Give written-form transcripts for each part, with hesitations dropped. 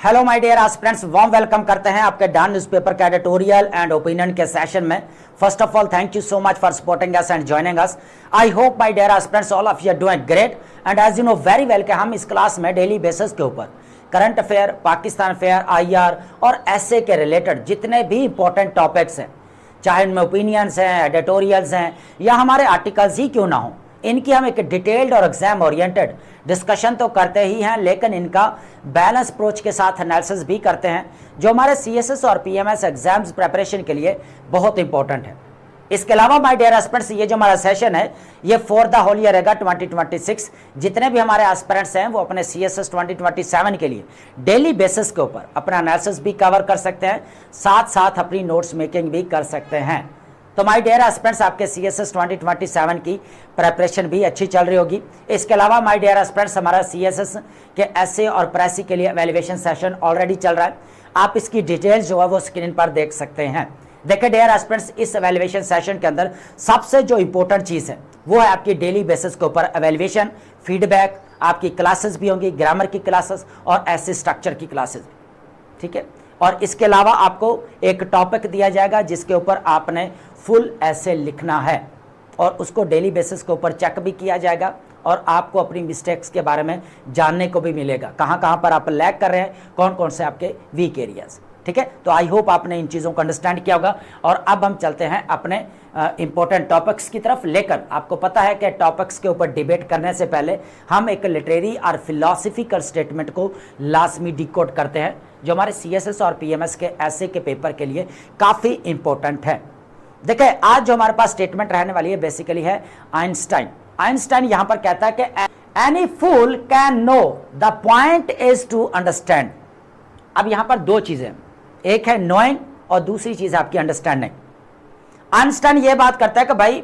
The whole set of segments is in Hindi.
Hello my dear aspirants, warm welcome करते हैं आपके डॉन न्यूज़पेपर के एडिटोरियल एंड ओपिनियन के सेशन में। First of all thank you so much for supporting us and joining us. I hope my dear aspirants all of you are doing great and as you know very well कि हम इस क्लास में डेली बेसिस के ऊपर current affair, Pakistan affair, IR और ऐसे के रिलेटेड जितने भी इंपॉर्टेंट टॉपिक्स हैं, चाहे उनमें ओपिनियंस हैं, एडिटोरियल्स हैं या हमारे आर्टिकल्स ही क्यों ना हो, इनकी हम एक डिटेल्ड और एग्जाम ओरिएंटेड डिस्कशन तो करते ही हैं, लेकिन इनका बैलेंस अप्रोच के साथ एनालिसिस भी करते हैं, जो हमारे सीएसएस और पीएमएस एग्जाम्स प्रिपरेशन के लिए बहुत इंपॉर्टेंट है। इसके अलावा माय डियर एस्पिरेंट्स, ये जो हमारा सेशन है ये फॉर द होल ईयर रहेगा 2026। जितने भी हमारे एस्पिरेंट्स हैं वो अपने सीएसएस 2027 के लिए डेली बेसिस के ऊपर अपना एनालिसिस भी कवर कर सकते हैं, साथ साथ अपनी नोट्स मेकिंग भी कर सकते हैं। तो माय डियर एस्पिरेंट्स, आपके सीएसएस 2027 की प्रिपरेशन भी अच्छी चल रही होगी। इसके अलावा माय डियर एस्पिरेंट्स, हमारा सीएसएस के एसए और प्रेसी के लिए एवेल्युएशन सेशन ऑलरेडी चल रहा है। आप इसकी डिटेल्स जो है वो स्क्रीन पर देख सकते हैं। देखिए डियर एस्पिरेंट्स, इस एवेल्युएशन सेशन के अंदर सबसे जो इंपॉर्टेंट चीज़ है वो है आपकी डेली बेसिस के ऊपर एवेल्युएशन, फीडबैक, आपकी क्लासेस भी होंगी, ग्रामर की क्लासेस और ऐसे स्ट्रक्चर की क्लासेस भी, ठीक है। और इसके अलावा आपको एक टॉपिक दिया जाएगा जिसके ऊपर आपने फुल ऐसे लिखना है और उसको डेली बेसिस के ऊपर चेक भी किया जाएगा और आपको अपनी मिस्टेक्स के बारे में जानने को भी मिलेगा, कहाँ कहाँ पर आप लैग कर रहे हैं, कौन कौन से आपके वीक एरियाज, ठीक है। तो आई होप आपने इन चीज़ों को अंडरस्टैंड किया होगा। और अब हम चलते हैं अपने इंपॉर्टेंट टॉपिक्स की तरफ लेकर। आपको पता है कि टॉपिक्स के ऊपर डिबेट करने से पहले हम एक लिटरेरी और फिलोसफिकल स्टेटमेंट को लाजमी डिकोड करते हैं, जो हमारे सीएसएस और पीएमएस के ऐसे के पेपर के लिए काफ़ी इंपॉर्टेंट है। देखिए आज जो हमारे पास स्टेटमेंट रहने वाली है बेसिकली है आइंस्टाइन यहां पर कहता है कि any fool can know the point is to understand. अब यहां पर दो चीजें, एक है नोइंग और दूसरी चीज है आपकी अंडरस्टैंडिंग। आइंस्टाइन ये बात करता है कि भाई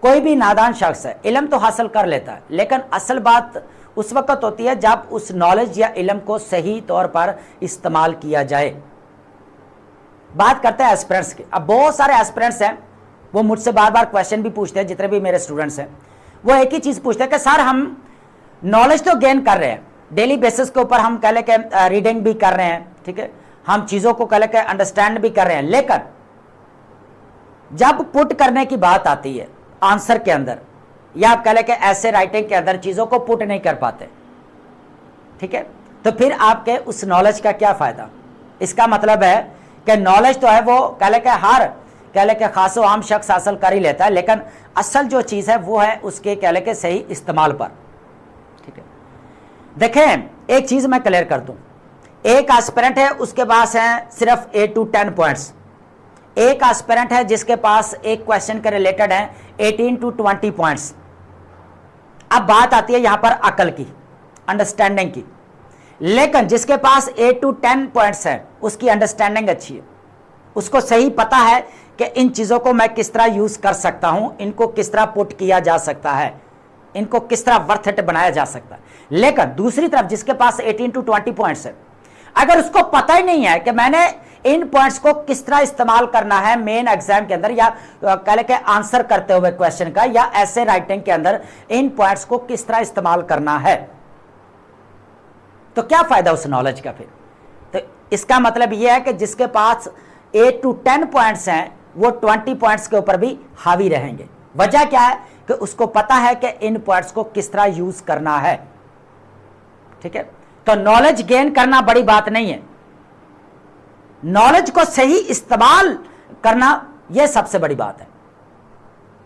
कोई भी नादान शख्स है इल्म तो हासिल कर लेता है, लेकिन असल बात उस वक्त होती है जब उस नॉलेज या इल्म को सही तौर पर इस्तेमाल किया जाए। बात करते हैं एस्पिरेंट्स की। अब बहुत सारे एस्पिरेंट्स हैं, वो मुझसे बार बार क्वेश्चन भी पूछते हैं, जितने भी मेरे स्टूडेंट्स हैं वो एक ही चीज़ पूछते हैं कि सर हम नॉलेज तो गेन कर रहे हैं डेली बेसिस के ऊपर, हम कह लें कि रीडिंग भी कर रहे हैं, ठीक है, हम चीज़ों को कह लें कि अंडरस्टैंड भी कर रहे हैं, लेकिन जब पुट करने की बात आती है आंसर के अंदर या आप कह लें कि ऐसे राइटिंग के अंदर चीज़ों को पुट नहीं कर पाते, ठीक है, तो फिर आपके उस नॉलेज का क्या फ़ायदा। इसका मतलब है कि नॉलेज तो है वो कह ले के खासो आम शख्स हासिल कर ही लेता है, लेकिन असल जो चीज़ है वो है उसके कह ले के सही इस्तेमाल पर, ठीक है। देखें एक चीज़ मैं क्लियर कर दूं, एक एस्पिरेंट है उसके पास है सिर्फ 8 to 10 पॉइंट्स, एक एस्पिरेंट है जिसके पास एक क्वेश्चन के रिलेटेड है 18 to 20 पॉइंट्स। अब बात आती है यहां पर अकल की, अंडरस्टैंडिंग की, लेकिन जिसके पास 8 to 10 पॉइंट्स है उसकी अंडरस्टैंडिंग अच्छी है, उसको सही पता है कि इन चीज़ों को मैं किस तरह यूज़ कर सकता हूं, इनको किस तरह पुट किया जा सकता है, इनको किस तरह वर्थ इट बनाया जा सकता है। लेकिन दूसरी तरफ जिसके पास 18 to 20 पॉइंट्स है, अगर उसको पता ही नहीं है कि मैंने इन पॉइंट्स को किस तरह इस्तेमाल करना है मेन एग्जाम के अंदर या कह लें कि आंसर करते हुए क्वेश्चन का या ऐसे राइटिंग के अंदर इन पॉइंट्स को किस तरह इस्तेमाल करना है, तो क्या फायदा उस नॉलेज का फिर। तो इसका मतलब यह है कि जिसके पास 8 to 10 पॉइंट्स हैं वो 20 पॉइंट्स के ऊपर भी हावी रहेंगे। वजह क्या है कि उसको पता है कि इन पॉइंट्स को किस तरह यूज करना है, ठीक है। तो नॉलेज गेन करना बड़ी बात नहीं है, नॉलेज को सही इस्तेमाल करना यह सबसे बड़ी बात है,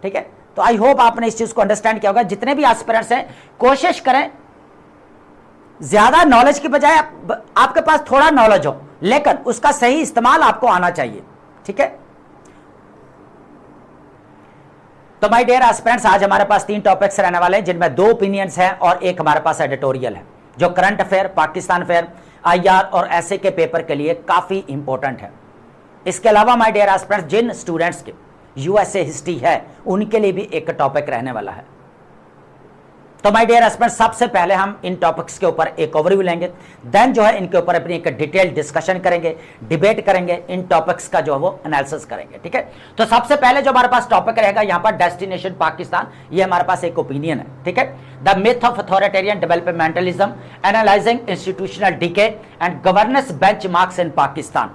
ठीक है। तो आई होप आपने इस चीज को अंडरस्टैंड किया होगा। जितने भी एस्पिरेंट्स हैं कोशिश करें ज्यादा नॉलेज की बजाय आपके पास थोड़ा नॉलेज हो, लेकिन उसका सही इस्तेमाल आपको आना चाहिए, ठीक है। तो माय डियर एस्पिरेंट्स, आज हमारे पास 3 टॉपिक्स रहने वाले हैं, जिनमें 2 ओपिनियंस हैं और एक हमारे पास एडिटोरियल है, जो current affair, Pakistan affair, IR और ऐसे के पेपर के लिए काफी इंपॉर्टेंट है। इसके अलावा माय डियर एस्पिरेंट्स, जिन स्टूडेंट्स के यूएसए हिस्ट्री है उनके लिए भी एक टॉपिक रहने वाला है। तो माय डियर एस्पिरेंट्स, सबसे पहले हम इन टॉपिक्स के ऊपर एक ओवरव्यू लेंगे, देन जो है इनके ऊपर अपनी एक डिटेल डिस्कशन करेंगे, डिबेट करेंगे, इन टॉपिक्स का जो है वो एनालिसिस करेंगे। ठीक है, तो सबसे पहले जो हमारे पास टॉपिक रहेगा यहाँ पर डेस्टिनेशन पाकिस्तान, ये हमारे पास एक ओपिनियन है। ठीक है, the myth of authoritarian developmentalism, analysing institutional decay and governance benchmarks in Pakistan.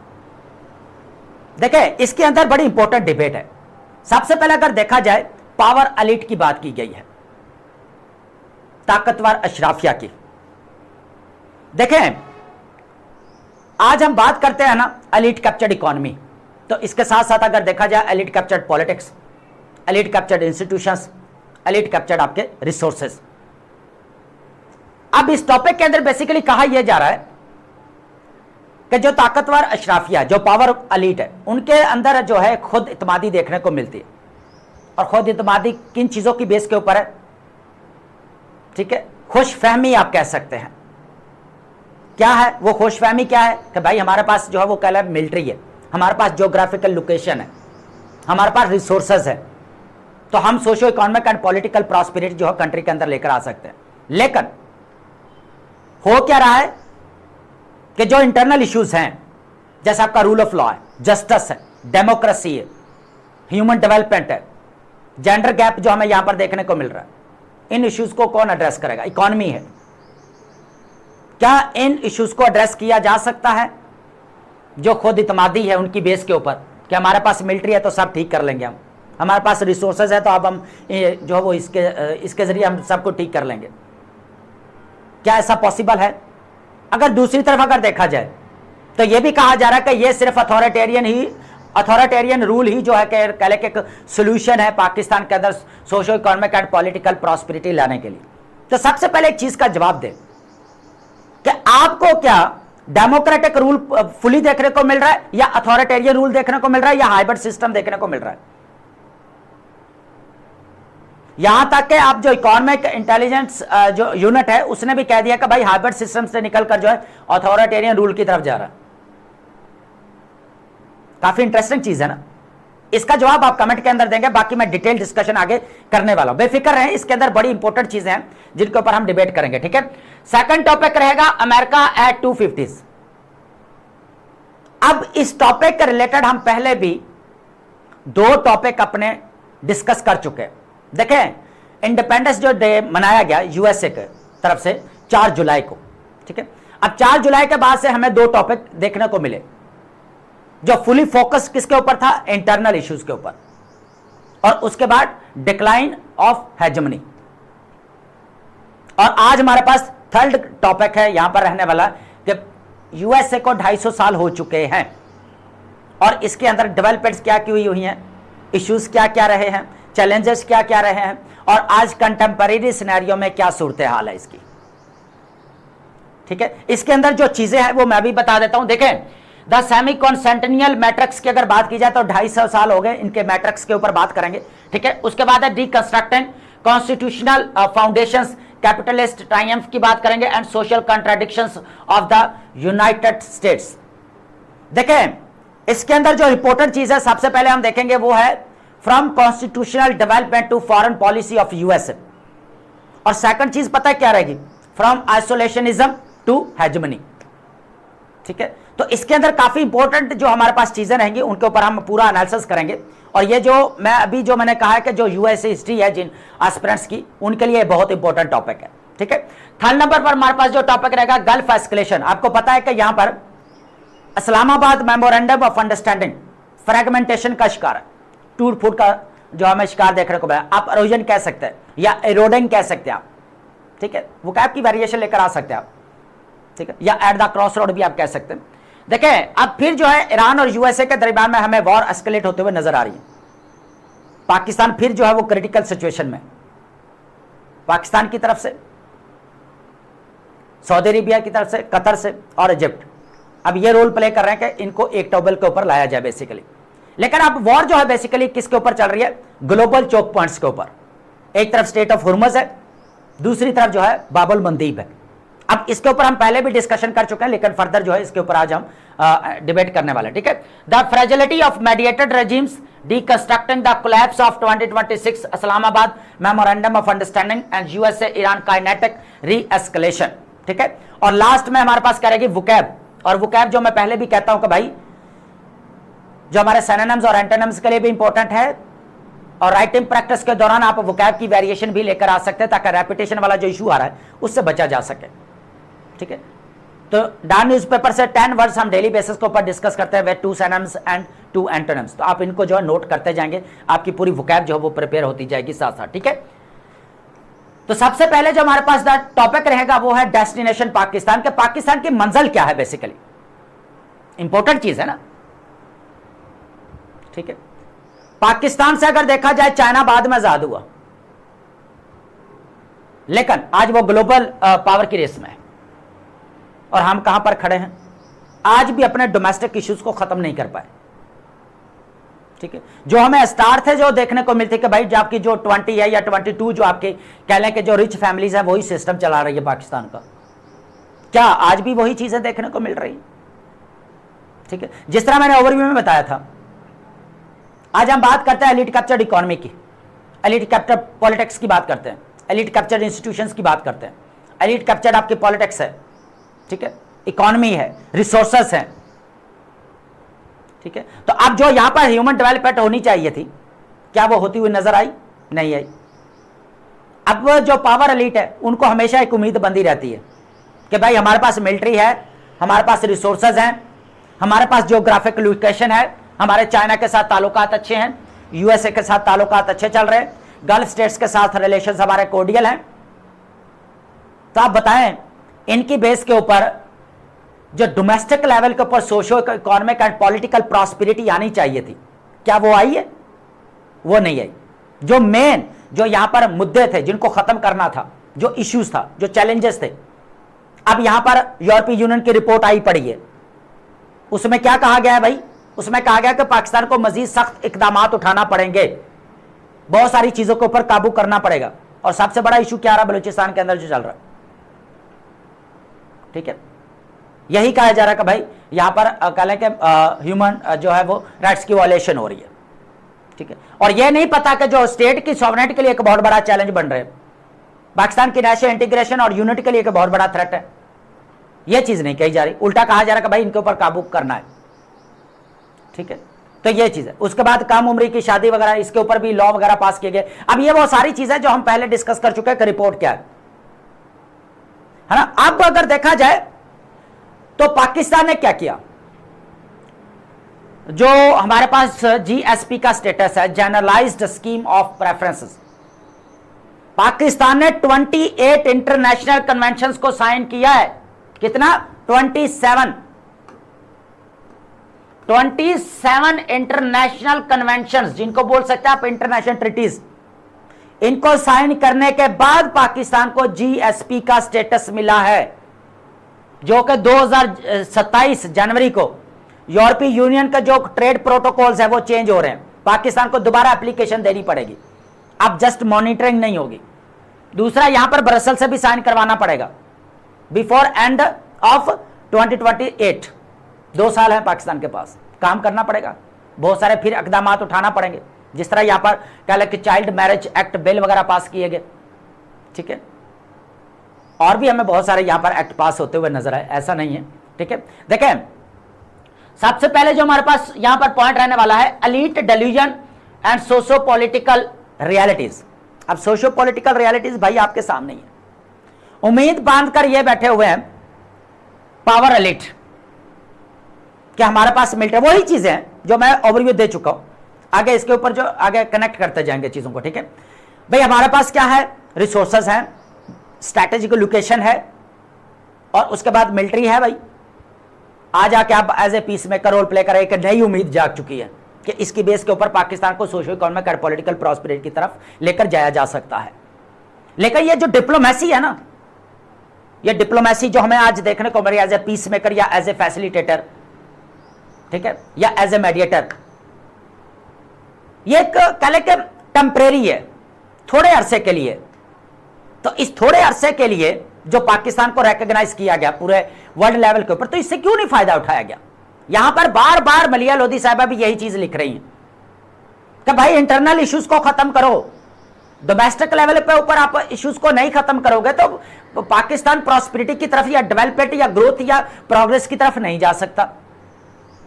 देखिए, इसके अंदर बड़ी इंपॉर्टेंट डिबेट है। सबसे पहले अगर देखा जाए, पावर एलिट की बात की गई है, ताकतवर अशराफिया की। देखें, आज हम बात करते हैं ना एलिट कैप्चर्ड इकोनॉमी, तो इसके साथ साथ अगर देखा जाए elite captured politics, elite captured institutions, elite captured आपके रिसोर्सेज। अब इस टॉपिक के अंदर बेसिकली कहा यह जा रहा है कि जो ताकतवर अशराफिया, जो पावर एलिट है, उनके अंदर जो है खुद इत्मीदी देखने को मिलती है। और खुद इत्मीदी किन चीजों की बेस के ऊपर है? ठीक है, खुशफहमी आप कह सकते हैं। क्या है वो खुशफहमी? क्या है कि भाई हमारे पास जो है वो कह मिलिट्री है, हमारे पास ज्योग्राफिकल लोकेशन है, हमारे पास रिसोर्सेज है, तो हम socio economic and political prosperity जो है कंट्री के अंदर लेकर आ सकते हैं। लेकिन हो क्या रहा है कि जो इंटरनल इश्यूज हैं, जैसे आपका रूल ऑफ लॉ है, जस्टिस है, डेमोक्रेसी है, ह्यूमन डेवलपमेंट है, जेंडर गैप जो हमें यहां पर देखने को मिल रहा है, इन इश्यूज को कौन एड्रेस करेगा? इकोनॉमी है। क्या इन इश्यूज को एड्रेस किया जा सकता है जो खुद इत्मीदी है उनकी बेस के ऊपर कि हमारे पास मिलिट्री है तो सब ठीक कर लेंगे, हम हमारे पास रिसोर्सेज है तो अब हम जो है वो इसके जरिए हम सबको ठीक कर लेंगे? क्या ऐसा पॉसिबल है? अगर दूसरी तरफ अगर देखा जाए तो यह भी कहा जा रहा है कि यह सिर्फ अथॉरिटेरियन रूल ही जो है कह लें कि एक सोल्यूशन है पाकिस्तान के अंदर socio economic and political prosperity लाने के लिए। तो सबसे पहले एक चीज का जवाब दे कि आपको क्या डेमोक्रेटिक रूल फुली देखने को मिल रहा है, या अथॉरिटेरियन रूल देखने को मिल रहा है, या हाइब्रिड सिस्टम देखने को मिल रहा है? यहां तक कि आप जो इकोनॉमिक इंटेलिजेंस जो यूनिट है उसने भी कह दिया कि भाई हाइब्रिड सिस्टम से निकलकर जो है अथॉरिटेरियन रूल की तरफ जा रहा है। काफी इंटरेस्टिंग चीज है ना। इसका जवाब आप कमेंट के अंदर देंगे, बाकी मैं डिटेल डिस्कशन आगे करने वाला हूं, बेफिक्र रहें। इसके अंदर बड़ी इंपॉर्टेंट चीजें हैं जिनके ऊपर हम डिबेट करेंगे। ठीक है, सेकंड टॉपिक रहेगा अमेरिका एट 250। अब इस टॉपिक के रिलेटेड हम पहले भी दो टॉपिक अपने डिस्कस कर चुके हैं। देखें, इंडिपेंडेंस जो डे मनाया गया यूएसए के तरफ से 4 जुलाई को। ठीक है, अब 4 जुलाई के बाद से हमें दो टॉपिक देखने को मिले जो फुली फोकस किसके ऊपर था? इंटरनल इश्यूज के ऊपर, और उसके बाद डिक्लाइन ऑफ हेजेमनी। और आज हमारे पास थर्ड टॉपिक है यहां पर रहने वाला कि यूएसए को 250 साल हो चुके हैं और इसके अंदर डेवलपमेंट्स क्या की हुई हैं, इश्यूज क्या क्या रहे हैं, चैलेंजेस क्या क्या रहे हैं, और आज कंटेम्परेरी सिनेरियो में क्या सूरत हाल है इसकी। ठीक है, इसके अंदर जो चीजें हैं वो मैं भी बता देता हूं। देखें, द सेमी कॉन्सेंटेनियल मैट्रिक्स की अगर बात की जाए तो 250 साल हो गए इनके मैट्रिक्स के ऊपर बात करेंगे। ठीक है, उसके बाद है deconstructing constitutional foundations, capitalist Triumph की बात करेंगे, and social contradictions of the United states. देखें, इसके अंदर जो इंपॉर्टेंट चीज है सबसे पहले हम देखेंगे वो है from constitutional development to foreign policy of USA, और सेकंड चीज पता है क्या रहेगी? From isolationism to hegemony. ठीक है, तो इसके अंदर काफी इंपॉर्टेंट जो हमारे पास चीजें रहेंगी उनके ऊपर हम पूरा एनालिसिस करेंगे। और ये जो मैंने कहा है कि जो यूएसए हिस्ट्री है जिन एस्पिरेंट्स की, उनके लिए बहुत इंपॉर्टेंट टॉपिक है। ठीक है, थर्ड नंबर पर हमारे पास जो टॉपिक रहेगा गल्फ एस्केलेशन। आपको पता है कि यहां पर Islamabad memorandum of understanding fragmentation का शिकार है, टूट फूट का जो हमें शिकार देखने को मिला। आप एरोजन कह सकते हैं या एरोडिंग कह सकते हैं आप। ठीक है, वो कैप की वेरिएशन लेकर आ सकते हैं आप। ठीक है, या एट द क्रॉस रोड भी आप कह सकते हैं। देखें, अब फिर जो है ईरान और यूएसए के दरमियान में हमें वॉर एस्केलेट होते हुए नजर आ रही है। पाकिस्तान फिर जो है वो क्रिटिकल सिचुएशन में, पाकिस्तान की तरफ से, सऊदी अरेबिया की तरफ से, कतर से और इजिप्ट अब ये रोल प्ले कर रहे हैं कि इनको एक टेबल के ऊपर लाया जाए बेसिकली। लेकिन अब वॉर जो है बेसिकली किसके ऊपर चल रही है? ग्लोबल चोक पॉइंट्स के ऊपर। एक तरफ स्टेट ऑफ हुर्मुज है, दूसरी तरफ जो है बाबुल मंदीब है। अब इसके ऊपर हम पहले भी डिस्कशन कर चुके हैं, लेकिन फर्दर जो है इसके ऊपर आज हम डिबेट करने वाले हैं, ठीक है। The fragility of mediated regimes deconstructing the collapse of 2026 Islamabad memorandum of understanding and USA Iran kinetic re-escalation, ठीक है। और लास्ट में हमारे पास क्या रहेगी, वोकैब। और वोकैब जो मैं पहले भी कहता हूं कि भाई जो हमारे सिनोनिम्स और एंटोनिम्स के लिए भी इंपॉर्टेंट है, और राइटिंग प्रैक्टिस के दौरान आप वोकैब की वेरिएशन भी लेकर आ सकते हैं ताकि रेपिटेशन वाला जो इशू आ रहा है उससे बचा जा सके, ठीक है। तो डॉन न्यूज़पेपर से 10 वर्ड्स हम डेली बेसिस के ऊपर डिस्कस करते हैं, वे 2 सिनोनिम्स एंड 2 एंटोनिम्स। तो आप इनको जो है नोट करते जाएंगे, आपकी पूरी वोकैब जो है वो प्रिपेयर होती जाएगी साथ साथ, ठीक है। तो सबसे पहले जो हमारे पास टॉपिक रहेगा वो है डेस्टिनेशन पाकिस्तान के। पाकिस्तान की मंजिल क्या है, बेसिकली इंपॉर्टेंट चीज है ना, ठीक है। पाकिस्तान से अगर देखा जाए चाइना बाद में आजाद हुआ, लेकिन आज वो ग्लोबल पावर की रेस में है, और हम कहां पर खड़े हैं, आज भी अपने डोमेस्टिक इश्यूज को खत्म नहीं कर पाए, ठीक है। जो हमें स्टार थे जो देखने को मिलते कि भाई जो आपकी जो 20 है या 22 जो आपके कह लें कि जो रिच फैमिलीज है वही सिस्टम चला रही है पाकिस्तान का, क्या आज भी वही चीजें देखने को मिल रही, ठीक है। जिस तरह मैंने ओवरव्यू में बताया था, आज हम बात करते हैं एलिट कैप्चर्ड इकोनॉमी की, एलिट कैप्चर्ड पॉलिटिक्स की बात करते हैं, एलिट कैप्चर्ड इंस्टीट्यूशंस की बात करते हैं, एलिट कैप्चर्ड आपकी पॉलिटिक्स है, ठीक है, इकोनॉमी है, रिसोर्सेस हैं, ठीक है। तो अब जो यहां पर ह्यूमन डेवलपमेंट होनी चाहिए थी, क्या वो होती हुई नजर आई? नहीं आई। अब जो पावर एलिट है उनको हमेशा एक उम्मीद बंदी रहती है कि भाई हमारे पास मिलिट्री है, हमारे पास रिसोर्सेज हैं, हमारे पास जियोग्राफिक लोकेशन है, हमारे चाइना के साथ ताल्लुकात अच्छे हैं, यूएसए के साथ ताल्लुकात अच्छे चल रहे हैं, गल्फ स्टेट्स के साथ रिलेशंस हमारे कोर्डियल हैं। तो आप बताएं इनकी बेस के ऊपर जो डोमेस्टिक लेवल के ऊपर socio economic and political prosperity आनी चाहिए थी, क्या वो आई है? वो नहीं आई। जो मेन जो यहां पर मुद्दे थे जिनको खत्म करना था, जो इश्यूज था, जो चैलेंजेस थे, अब यहां पर यूरोपीय यूनियन की रिपोर्ट आई पड़ी है, उसमें क्या कहा गया है भाई? उसमें कहा गया कि पाकिस्तान को मजीद सख्त इकदाम उठाना पड़ेंगे, बहुत सारी चीजों के ऊपर काबू करना पड़ेगा। और सबसे बड़ा इशू क्या रहा बलूचिस्तान के अंदर जो चल रहा है, ठीक है, यही कहा जा रहा है कि भाई यहां पर कह लें कि ह्यूमन जो है वो राइट्स की वायलेशन हो रही है, ठीक है। और यह नहीं पता कि जो स्टेट की सॉवरेनिटी के लिए एक बहुत बड़ा चैलेंज बन रहे हैं, पाकिस्तान की नेशनल इंटीग्रेशन और यूनिटी के लिए एक बहुत बड़ा थ्रेट है, यह चीज नहीं कही जा रही, उल्टा कहा जा रहा है कि भाई इनके ऊपर काबू करना है, ठीक है। तो ये चीज है। उसके बाद कम उम्र की शादी वगैरह, इसके ऊपर भी लॉ वगैरह पास किए गए। अब ये वो सारी चीजें जो हम पहले डिस्कस कर चुके हैं कि रिपोर्ट क्या है ना। अब अगर देखा जाए तो पाकिस्तान ने क्या किया, जो हमारे पास जीएसपी का स्टेटस है, generalized scheme of preferences, Pakistan ने 28 इंटरनेशनल कन्वेंशंस को साइन किया है। कितना? 27 इंटरनेशनल कन्वेंशंस, जिनको बोल सकते हैं आप इंटरनेशनल ट्रीटीज, इनको साइन करने के बाद पाकिस्तान को जीएसपी का स्टेटस मिला है, जो कि 2027 जनवरी को यूरोपीय यूनियन का जो ट्रेड प्रोटोकॉल्स है वो चेंज हो रहे हैं, पाकिस्तान को दोबारा एप्लीकेशन देनी पड़ेगी, अब जस्ट मॉनिटरिंग नहीं होगी। दूसरा, यहां पर ब्रसेल से भी साइन करवाना पड़ेगा बिफोर एंड ऑफ 2028। 2 साल है पाकिस्तान के पास, काम करना पड़ेगा, बहुत सारे फिर इकदाम उठाना पड़ेंगे, जिस तरह यहां पर कह लें कि चाइल्ड मैरिज एक्ट बिल वगैरह पास किए गए, ठीक है। और भी हमें बहुत सारे यहां पर एक्ट पास होते हुए नजर आए, ऐसा नहीं है, ठीक है। देखें, सबसे पहले जो हमारे पास यहां पर पॉइंट रहने वाला है, elite delusion and socio political realities. अब सोशो पॉलिटिकल रियलिटीज भाई आपके सामने ही है, उम्मीद बांधकर ये बैठे हुए हैं पावर एलिट कि हमारे पास मिलते, वही चीजें हैं जो मैं ओवरव्यू दे चुका हूं, आगे इसके ऊपर जो आगे कनेक्ट करते जाएंगे चीजों को, ठीक है भाई। हमारे पास क्या है? रिसोर्सेज हैं, स्ट्रैटेजिक लोकेशन है, और उसके बाद मिलिट्री है भाई। आज आके आप as a peace maker role play करें, एक नई उम्मीद जाग चुकी है कि इसकी बेस के ऊपर पाकिस्तान को सोशो इकोनॉमिक और पॉलिटिकल प्रॉस्पेरिटी की तरफ लेकर जाया जा सकता है। लेकिन ये जो डिप्लोमेसी है ना, ये डिप्लोमेसी जो हमें आज देखने को मिली एज ए पीस मेकर या एज ए फैसिलिटेटर, ठीक है, या एज ए मेडिएटर, ये एक कह लें टेम्परेरी है, थोड़े अरसे के लिए। तो इस थोड़े अरसे के लिए जो पाकिस्तान को रिकॉग्नाइज किया गया पूरे वर्ल्ड लेवल के ऊपर, तो इससे क्यों नहीं फायदा उठाया गया? यहां पर बार बार मलिया लोधी साहबा भी यही चीज लिख रही हैं कि भाई इंटरनल इश्यूज को खत्म करो, डोमेस्टिक लेवल पे ऊपर आप इश्यूज को नहीं खत्म करोगे तो पाकिस्तान प्रॉस्पेरिटी की तरफ या डेवलपमेंट या ग्रोथ या प्रोग्रेस की तरफ नहीं जा सकता।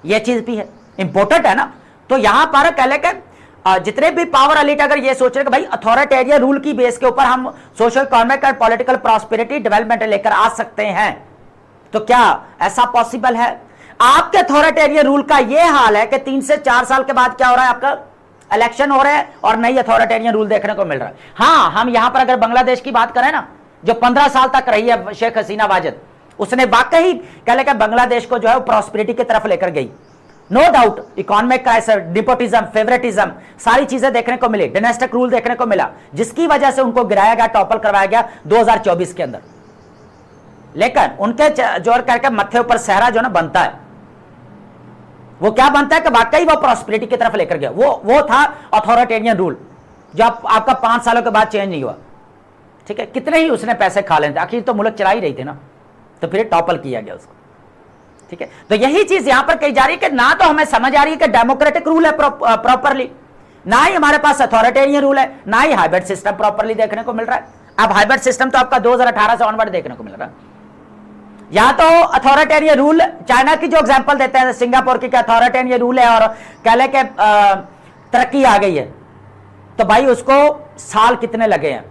यह चीज भी है, इंपॉर्टेंट है ना। तो यहां पर कह ले जितने भी पावर एलिट अगर ये सोच रहे कि भाई अथॉरिटेरियन रूल की बेस के ऊपर हम सोशल इकोनॉमिक और पॉलिटिकल प्रॉस्पेरिटी डेवलपमेंट लेकर आ सकते हैं, तो क्या ऐसा पॉसिबल है? आपके अथॉरिटेरियन रूल का यह हाल है कि 3 से 4 साल के बाद क्या हो रहा है, आपका इलेक्शन हो रहा है और नई अथॉरिटेरियन रूल देखने को मिल रहा है। हाँ, हम यहां पर अगर बांग्लादेश की बात करें ना, जो 15 साल तक रही है शेख हसीना वाजिद, उसने वाकई कह लेकर बांग्लादेश को जो है प्रॉस्पेरिटी की तरफ लेकर गई। No doubt economic crisis, despotism, favouritism, सारी चीजें देखने को मिली, डायनेस्टिक रूल देखने को मिला, जिसकी वजह से उनको गिराया गया, टॉपल करवाया गया 2024 के अंदर। लेकिन उनके जोर करके मत्थे ऊपर सहरा जो ना बनता है, वो क्या बनता है कि वाकई वो प्रॉस्पेरिटी की तरफ लेकर गया। वो था अथॉरिटेरियन रूल, जो आपका 5 सालों के बाद चेंज नहीं हुआ। ठीक है, कितने ही उसने पैसे खा लेते, आखिर तो मुल्क चला ही रही थी ना, तो फिर टॉपल किया गया उसको। ठीक है, तो यही चीज यहां पर कही जा रही है कि ना तो हमें समझ आ रही है कि डेमोक्रेटिक रूल है प्रॉपरली, ना ही हमारे पास अथॉरिटेरियन रूल है, ना ही हाइब्रिड सिस्टम प्रॉपरली देखने को मिल रहा है। अब हाइब्रिड सिस्टम तो आपका 2018 से ऑनवर्ड देखने को मिल रहा है। या तो अथॉरिटेरियन रूल, चाइना की जो एग्जांपल देते हैं सिंगापुर की, अथॉरिटेरियन रूल है और कह ले के तरक्की आ गई है, तो भाई उसको साल कितने लगे हैं।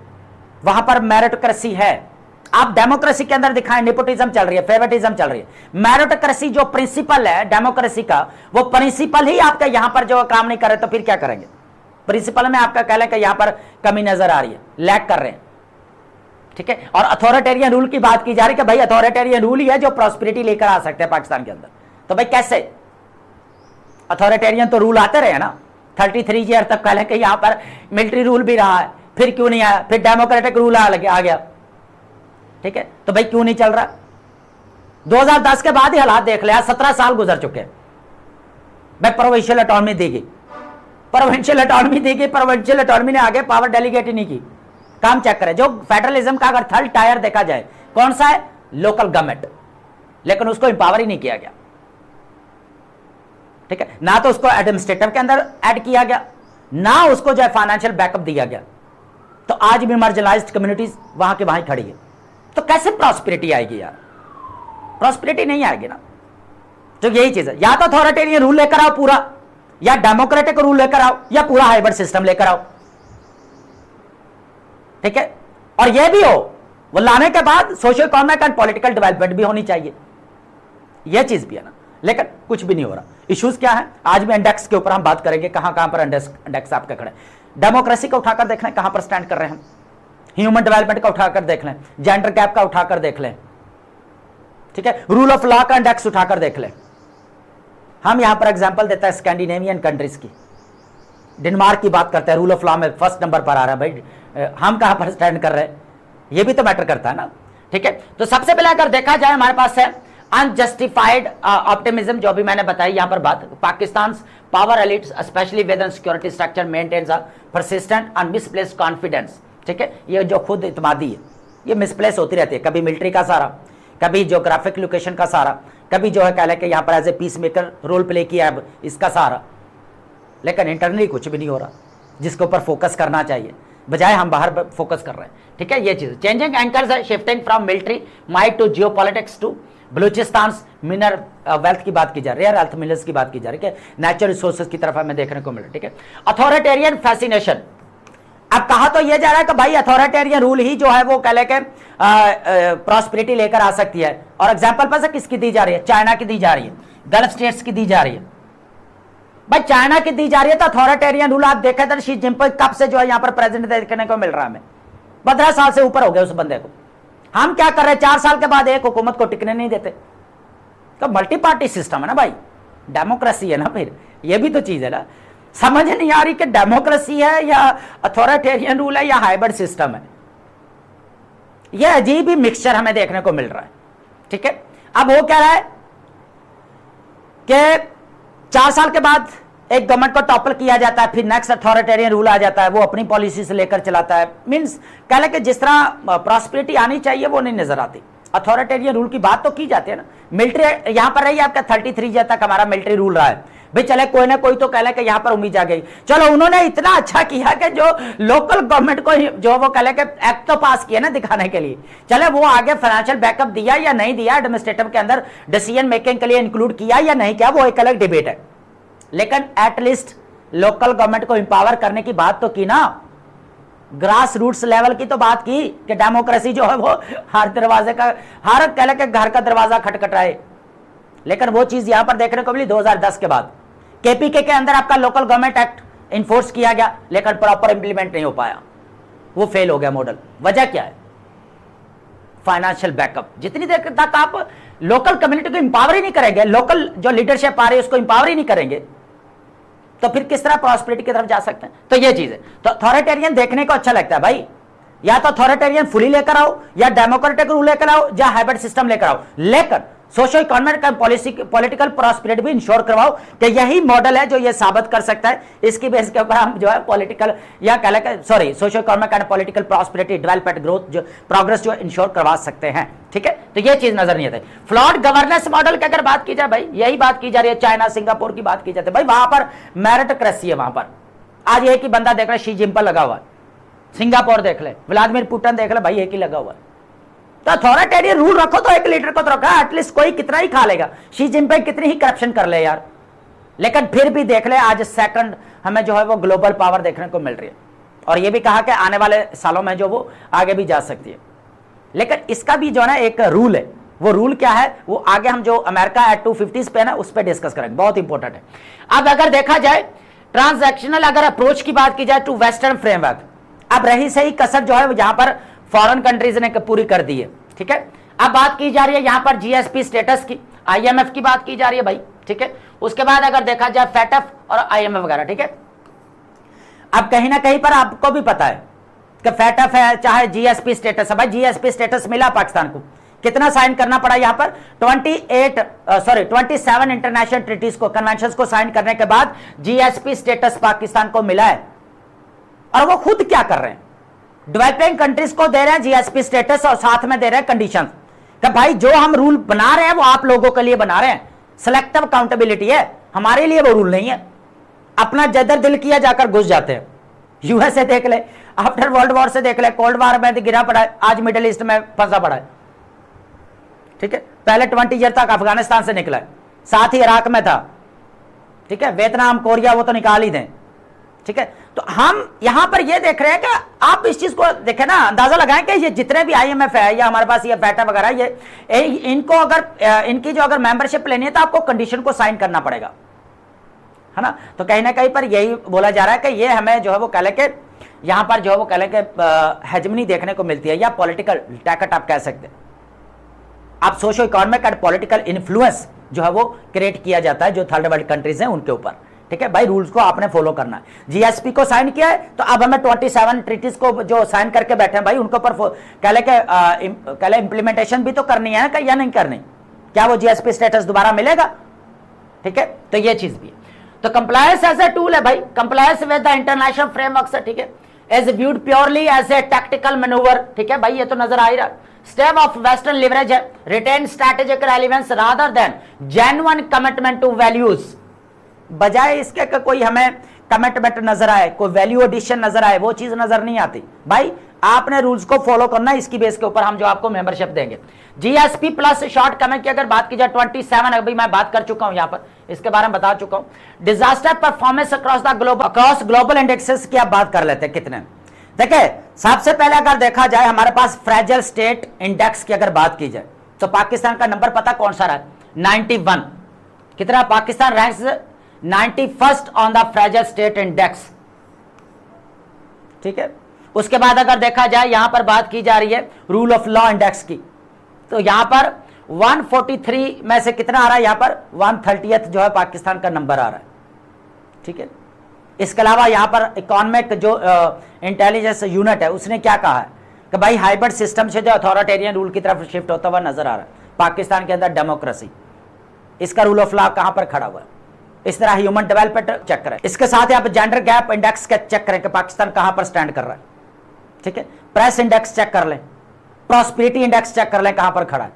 वहां पर मेरिटोक्रेसी है। आप डेमोक्रेसी के अंदर दिखाएं, नेपोटिज्म चल रही है, फेवरेटिज्म चल रही है। मेरिटोक्रेसी जो प्रिंसिपल है डेमोक्रेसी का, वो प्रिंसिपल ही आपका यहां पर जो काम नहीं कर रहे, तो फिर क्या करेंगे? प्रिंसिपल में आपका कह लें कि यहां पर कमी नजर आ रही है, लैग कर रहे हैं। ठीक है, और अथॉरिटेरियन रूल की बात की जा रही है कि भाई अथॉरिटेरियन रूल ही है जो प्रॉस्पेरिटी लेकर आ सकते हैं पाकिस्तान के अंदर। तो भाई कैसे? अथॉरिटेरियन तो रूल आते रहे ना 33 ईयर तक, कह लें कि यहां पर मिलिट्री रूल भी रहा है, फिर क्यों नहीं आया? फिर डेमोक्रेटिक रूल आ गया। ठीक है, तो भाई क्यों नहीं चल रहा? 2010 के बाद ही हालात देख लिया, 17 साल गुजर चुके हैं। भाई प्रोविंशियल ऑटोनॉमी दी गई, प्रोविंशियल ऑटोनॉमी ने आगे पावर डेलीगेट ही नहीं की। काम चेक करें, जो फेडरलिज्म का अगर थर्ड टायर देखा जाए, कौन सा है? लोकल गवर्नमेंट, लेकिन उसको इंपावर ही नहीं किया गया। ठीक है, ना तो उसको एडमिनिस्ट्रेटिव के अंदर ऐड किया गया, ना उसको जो है फाइनेंशियल बैकअप दिया गया। तो आज भी मार्जिनलाइज्ड कम्युनिटीज वहां के वहां खड़ी है। तो कैसे प्रॉस्पेरिटी आएगी यार? प्रॉस्पेरिटी नहीं आएगी ना। तो यही चीज है, या तो अथॉरिटेरियन रूल लेकर आओ पूरा, या डेमोक्रेटिक रूल लेकर आओ, या पूरा हाइब्रिड सिस्टम लेकर आओ। ठीक है, और यह भी हो, वो लाने के बाद social economic and political development भी होनी चाहिए। यह चीज भी है ना, लेकिन कुछ भी नहीं हो रहा। इश्यूज क्या है? आज भी इंडेक्स के ऊपर हम बात करेंगे, कहां पर इंडेक्स आपके खड़े। डेमोक्रेसी को उठाकर देख लें कहां पर स्टैंड कर रहे हैं हम, ह्यूमन डेवलपमेंट का उठाकर देख लें, जेंडर गैप का उठाकर देख लें। ठीक है, रूल ऑफ लॉ का इंडेक्स उठाकर देख लें। हम यहां पर एग्जांपल देता है स्कैंडिनेवियन कंट्रीज की, डेनमार्क की बात करते हैं, रूल ऑफ लॉ में फर्स्ट नंबर पर आ रहा है। भाई हम कहां पर स्टैंड कर रहे हैं, ये भी तो मैटर करता है ना। ठीक है, तो सबसे पहले अगर देखा जाए हमारे पास है अनजस्टिफाइड ऑप्टिमिज्म, जो भी मैंने बताई यहां पर बात, Pakistan power elites specially within security structure maintains a persistent and misplaced confidence. ठीक है, ये जो खुद इत्मादी है, ये मिसप्लेस होती रहती है, कभी मिलिट्री का सहारा, कभी ज्योग्राफिक लोकेशन का सहारा, कभी जो है कह लें कि यहां पर as a peace maker role play किया है इसका सहारा, लेकिन इंटरनली कुछ भी नहीं हो रहा जिसके ऊपर फोकस करना चाहिए, बजाय हम बाहर फोकस कर रहे हैं। ठीक है, ये चीज चेंजिंग एंकर्स है, shifting from military might to geopolitics to Balochistan mineral wealth की बात की जा रही है, रेयर अर्थ मिनरल्स की बात की जा रही है, नेचुरल रिसोर्सेज की तरफ हमें देखने को मिल रहा है। ठीक है, अथॉरिटेरियन फैसिनेशन। अब कहा तो यह जा रहा है कि भाई अथॉरिटेरियन रूल ही जो है वो कह लेके प्रॉस्पेरिटी लेकर आ सकती है, और एग्जांपल पर से किसकी दी जा रही है? चाइना की दी जा रही है, गल्फ स्टेट्स की दी जा रही है। भाई चाइना की दी जा रही है तो अथॉरिटेरियन रूल आप देखें तो शी जिनपिंग कब से जो है यहां पर प्रेजेंट देखने को मिल रहा है हमें, 15 साल से ऊपर हो गए उस बंदे को। हम क्या कर रहे हैं? 4 साल के बाद एक हुकूमत को टिकने नहीं देते। तो मल्टी पार्टी सिस्टम है ना भाई, डेमोक्रेसी है ना, फिर ये भी तो चीज है ना। समझ नहीं आ रही कि डेमोक्रेसी है या अथॉरिटेरियन रूल है या हाइब्रिड सिस्टम है। यह अजीब ही मिक्सचर हमें देखने को मिल रहा है। ठीक है, अब वो कह रहा है कि 4 साल के बाद एक गवर्नमेंट को टॉपल किया जाता है, फिर नेक्स्ट अथॉरिटेरियन रूल आ जाता है, वो अपनी पॉलिसी से लेकर चलाता है। मींस कह ले कि जिस तरह प्रॉस्पेरिटी आनी चाहिए वो नहीं नजर आती। अथॉरिटेरियन रूल की बात तो की जाती है ना, मिलिट्री यहां पर रही आपका 33 ईयर तक हमारा मिलिट्री रूल रहा है भाई, चले कोई ना कोई तो कह ले कि यहां पर उम्मीद आ गई। चलो उन्होंने इतना अच्छा किया कि जो लोकल गवर्नमेंट को जो वो कह ले कि एक्ट तो पास किया ना दिखाने के लिए, चले वो आगे फाइनेंशियल बैकअप दिया या नहीं दिया, एडमिनिस्ट्रेटिव के अंदर डिसीजन मेकिंग के लिए इंक्लूड किया या नहीं किया, वो एक अलग डिबेट है। लेकिन एटलीस्ट लोकल गवर्नमेंट को इंपावर करने की बात तो की ना, ग्रास रूट्स लेवल की तो बात की कि डेमोक्रेसी जो है वो हर दरवाजे का, हर कह ले के घर का दरवाजा खटखटाए। लेकिन वो चीज यहां पर देखने को मिली 2010 के बाद। केपीके के अंदर आपका लोकल गवर्नमेंट एक्ट इन्फोर्स किया गया, लेकिन प्रॉपर इंप्लीमेंट नहीं हो पाया, वो फेल हो गया मॉडल। वजह क्या है? Financial backup. जितनी देर तक आप लोकल कम्युनिटी को इंपावर ही नहीं करेंगे, लोकल जो लीडरशिप आ रही है उसको इंपावर ही नहीं करेंगे, तो फिर किस तरह प्रॉस्पेरिटी की तरफ जा सकते हैं? तो ये चीज है। तो अथॉरिटेरियन देखने को अच्छा लगता है भाई, या तो अथॉरिटेरियन फुली लेकर आओ, या डेमोक्रेटिक रूल लेकर आओ, या हाइब्रिड सिस्टम लेकर आओ, लेकर सोशो इकोनॉमिक का पॉलिटिकल प्रॉस्पेरिटी भी इंश्योर करवाओ कि यही मॉडल है जो ये साबित कर सकता है। इसकी बेस के ऊपर हम जो है पॉलिटिकल या कह लें sorry socio economic and political prosperity development growth जो प्रोग्रेस जो इंश्योर करवा सकते हैं। ठीक है, तो ये चीज नजर नहीं आती। फ्लॉड गवर्नेंस मॉडल की अगर बात की जाए भाई, यही बात की जा रही है, चाइना सिंगापुर की बात की जाती है भाई, वहां पर मेरिटोक्रेसी है। वहां पर आज एक ही बंदा देख रहे शी जिनपिंग लगा हुआ है, सिंगापुर देख ले, व्लादिमीर पुतिन देख ले भाई, एक ही लगा हुआ है। तो अथॉरिटेरियन रूल रखो तो एक लीडर को तो रखा, एटलीस्ट कोई कितना ही खा लेगा, शी जिनपिंग कितनी ही करप्शन कर ले यार, लेकिन फिर भी देख ले आज सेकंड हमें जो है वो ग्लोबल पावर देखने को मिल रही है। और ये भी कहा कि आने वाले सालों में जो वो आगे भी जा सकती है। लेकिन इसका भी जो है ना एक रूल है, वो रूल क्या है वो आगे हम जो अमेरिका एट 250 पे ना उस पर डिस्कस करेंगे, बहुत इंपॉर्टेंट है। अब अगर देखा जाए ट्रांजैक्शनल अगर अप्रोच की बात की जाए टू वेस्टर्न फ्रेमवर्क, अब रही सही कसर जो है यहां पर फॉरेन कंट्रीज ने पूरी कर दी है। ठीक है, अब बात की जा रही है यहां पर जीएसपी स्टेटस की, आईएमएफ की बात की जा रही है भाई। ठीक है, उसके बाद अगर देखा जाए फैटफ और आईएमएफ वगैरह। ठीक है, अब कहीं ना कहीं पर आपको भी पता है कि फैटफ है चाहे जीएसपी स्टेटस है भाई, जीएसपी स्टेटस मिला पाकिस्तान को, कितना साइन करना पड़ा यहां पर 27 इंटरनेशनल ट्रीटीज को, कन्वेंशंस को साइन करने के बाद जीएसपी स्टेटस पाकिस्तान को मिला है। और वो खुद क्या कर रहे हैं, डेवलपिंग कंट्रीज को दे रहे हैं जीएसपी स्टेटस और साथ में दे रहे हैं कंडीशंस कि भाई जो हम रूल बना रहे हैं वो आप लोगों के लिए बना रहे हैं, सिलेक्टिव अकाउंटेबिलिटी है, हमारे लिए वो रूल नहीं है। अपना जदर दिल किया जाकर घुस जाते हैं। यूएसए देख ले, आफ्टर वर्ल्ड वॉर से देख ले, कोल्ड वॉर में गिरा पड़ा है, आज मिडिल ईस्ट में फंसा पड़ा है। ठीक है, पहले 20 ईयर तक अफगानिस्तान से निकला है, साथ ही इराक में था। ठीक है, वियतनाम कोरिया वो तो निकाल ही दें। ठीक है, तो हम यहां पर ये देख रहे हैं कि आप इस चीज को देखें ना, अंदाजा लगाएं कि ये जितने भी आईएमएफ है या हमारे पास ये फैटा वगैरह, ये इनको अगर इनकी जो अगर मेंबरशिप लेनी है तो आपको कंडीशन को साइन करना पड़ेगा, है ना। तो कहीं ना कहीं पर यही बोला जा रहा है कि ये हमें जो है वो कह ले के यहां पर जो है वो कह ले के हेजमनी देखने को मिलती है, या पॉलिटिकल टैकट आप कह सकते हैं। आप socio economic and political influence जो है वो क्रिएट किया जाता है जो थर्ड वर्ल्ड कंट्रीज हैं उनके ऊपर। ठीक है भाई, रूल्स को आपने फॉलो करना है। जीएसपी को साइन किया है तो अब हमें 27 ट्रीटीज को जो साइन करके बैठे हैं भाई उनके ऊपर कह ले इंप्लीमेंटेशन भी तो करनी है या नहीं करनी, क्या वो जीएसपी स्टेटस दोबारा मिलेगा? ठीक है, तो ये चीज भी है। तो कंप्लायंस एज ए टूल है भाई, compliance with the international framework से, ठीक है, as viewed purely as a tactical manoeuvre. ठीक है भाई, ये तो नजर आ ही रहा, स्टेप ऑफ वेस्टर्न लिवरेज है, retain strategic relevance rather than genuine commitment to values. बजाय इसके कि कोई हमें कमिटमेंट नजर आए, कोई वैल्यू एडिशन नजर आए, वो चीज नजर नहीं आती भाई। आपने रूल्स को फॉलो करना, इसकी बेस के ऊपर हम जो आपको मेंबरशिप देंगे। जीएसपी प्लस शॉर्ट कमेंट की अगर बात की जाए 27, अभी मैं बात कर चुका हूं यहां पर, इसके बारे में बता चुका हूं। Disaster performance across global indexes की आप बात कर लेते हैं कितने। देखिए सबसे पहले अगर देखा जाए हमारे पास फ्रेजाइल स्टेट इंडेक्स की अगर बात की जाए तो पाकिस्तान का नंबर पता कौन सा रहा है? 91। कितना Pakistan ranks 91st on the fragile state index. ठीक है, उसके बाद अगर देखा जाए यहां पर बात की जा रही है रूल ऑफ लॉ इंडेक्स की, तो यहां पर 143 में से कितना आ रहा है? यहां पर 130th जो है पाकिस्तान का नंबर आ रहा है। ठीक है, इसके अलावा यहां पर इकोनॉमिक जो इंटेलिजेंस यूनिट है उसने क्या कहा है कि भाई हाइब्रिड सिस्टम से जो अथॉरिटेरियन रूल की तरफ शिफ्ट होता हुआ नजर आ रहा है पाकिस्तान के अंदर डेमोक्रेसी, इसका रूल ऑफ लॉ कहां पर खड़ा हुआ है? इस तरह ह्यूमन डेवलपमेंट चेक करें, इसके साथ ही आप जेंडर गैप इंडेक्स का चेक करें कि पाकिस्तान कहां पर स्टैंड कर रहा है, ठीक है। प्रेस इंडेक्स चेक कर लें, प्रॉस्पेरिटी इंडेक्स चेक कर लें कहां पर खड़ा है।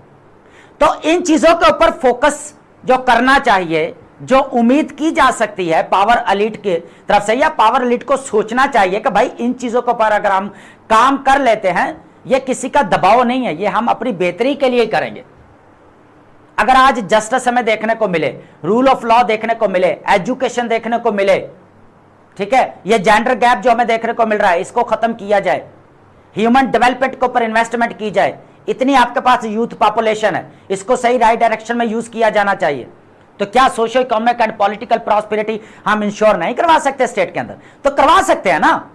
तो इन चीजों के ऊपर फोकस जो करना चाहिए, जो उम्मीद की जा सकती है पावर एलीट की तरफ से, या पावर एलीट को सोचना चाहिए कि भाई इन चीजों के ऊपर अगर हम काम कर लेते हैं, ये किसी का दबाव नहीं है, ये हम अपनी बेहतरी के लिए करेंगे। अगर आज जस्टिस हमें देखने को मिले, रूल ऑफ लॉ देखने को मिले, एजुकेशन देखने को मिले, ठीक है, ये जेंडर गैप जो हमें देखने को मिल रहा है इसको खत्म किया जाए, ह्यूमन डेवलपमेंट के ऊपर इन्वेस्टमेंट की जाए, इतनी आपके पास यूथ पॉपुलेशन है, इसको सही राइट डायरेक्शन में यूज किया जाना चाहिए। तो क्या socio economic and political prosperity हम इंश्योर नहीं करवा सकते स्टेट के अंदर? तो करवा सकते हैं ना,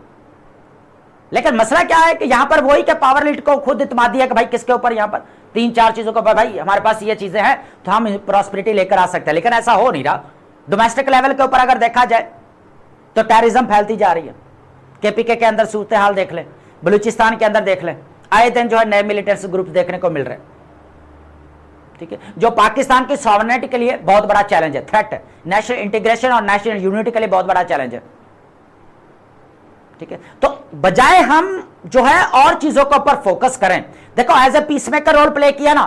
लेकिन मसला क्या है कि यहां पर वही कि पावर लीड को खुद इत्मीद दिया कि भाई किसके ऊपर, यहां पर 3-4 चीजों को भाई हमारे पास ये चीजें हैं तो हम प्रॉस्पेरिटी लेकर आ सकते हैं, लेकिन ऐसा हो नहीं रहा। डोमेस्टिक लेवल के ऊपर अगर देखा जाए तो टेररिज्म फैलती जा रही है। केपीके के अंदर सूरत हाल देख लें, बलूचिस्तान के अंदर देख लें, आए दिन जो है नए मिलिटेंट्स ग्रुप देखने को मिल रहे हैं, ठीक है, जो पाकिस्तान की सॉवरेनिटी के लिए बहुत बड़ा चैलेंज है, थ्रेट है, नेशनल इंटीग्रेशन और नेशनल यूनिटी के लिए बहुत बड़ा चैलेंज है, ठीक है। तो बजाय हम जो है और चीजों के ऊपर फोकस करें, देखो as a peacemaker role play किया ना,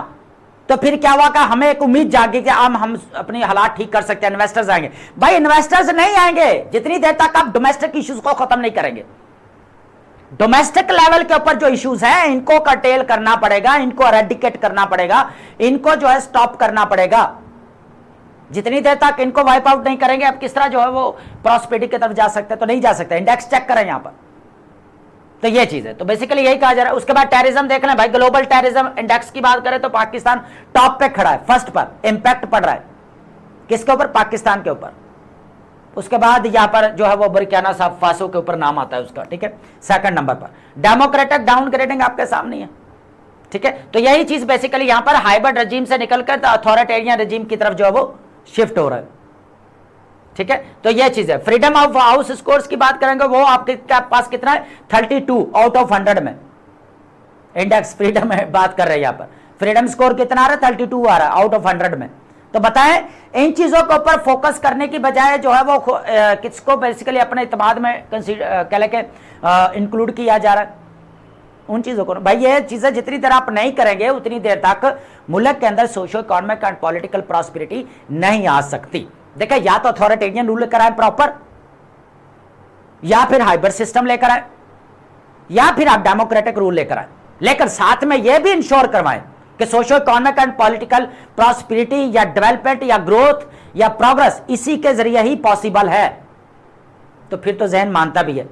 तो फिर क्या हुआ कि हमें एक उम्मीद जागी कि हम अपनी हालात ठीक कर सकते हैं, इन्वेस्टर्स आएंगे। भाई इन्वेस्टर्स नहीं आएंगे जितनी देर तक आप डोमेस्टिक इश्यूज को खत्म नहीं करेंगे। डोमेस्टिक लेवल के ऊपर जो इश्यूज हैं इनको कर्टेल करना पड़ेगा, इनको एरेडिकेट करना पड़ेगा, इनको जो है स्टॉप करना पड़ेगा। जितनी देर तक इनको वाइप आउट नहीं करेंगे आप किस तरह जो है वो प्रॉस्पेरिटी की तरफ जा सकते हैं? तो नहीं जा सकते। इंडेक्स चेक करें यहां पर, तो ये चीज है। तो बेसिकली यही कहा जा रहा है। उसके बाद टेररिज्म देख लें भाई, ग्लोबल टेररिज्म इंडेक्स की बात करें तो पाकिस्तान टॉप पे खड़ा है, फर्स्ट पर इंपैक्ट पड़ रहा है किसके ऊपर? पाकिस्तान के ऊपर। उसके बाद यहां पर जो है वो बुर्किना फासो के ऊपर नाम आता है उसका, ठीक है, सेकंड नंबर पर। डेमोक्रेटिक डाउनग्रेडिंग आपके सामने है, ठीक है। तो यही चीज बेसिकली यहां पर हाइब्रिड रजीम से निकलकर अथॉरिटेरियन रजीम की तरफ जो है वो शिफ्ट हो रहा है, ठीक है। तो यह चीज है। फ्रीडम ऑफ हाउस स्कोर्स की बात करेंगे, वो आपके पास कितना है? 32 आउट ऑफ 100 में इंडेक्स फ्रीडम में बात कर रहे हैं। यहां पर फ्रीडम स्कोर कितना आ रहा है? 32 आ रहा है आउट ऑफ 100 में। तो बताएं, इन चीजों के ऊपर फोकस करने की बजाय जो है वो किसको बेसिकली अपने इत्मीद में कह लेके इंक्लूड किया जा रहा है उन चीजों को। भाई ये चीजें जितनी देर आप नहीं करेंगे उतनी देर तक मुल्क के अंदर socio economic and political prosperity नहीं आ सकती। देखिए, या तो अथॉरिटेरियन रूल लेकर आए प्रॉपर, या फिर हाइब्रिड सिस्टम लेकर आए, या फिर आप डेमोक्रेटिक रूल लेकर आए, लेकर साथ में यह भी इंश्योर करवाएं कि socio economic and political prosperity या डेवलपमेंट या ग्रोथ या प्रोग्रेस इसी के जरिए ही पॉसिबल है। तो फिर तो जहन मानता भी है।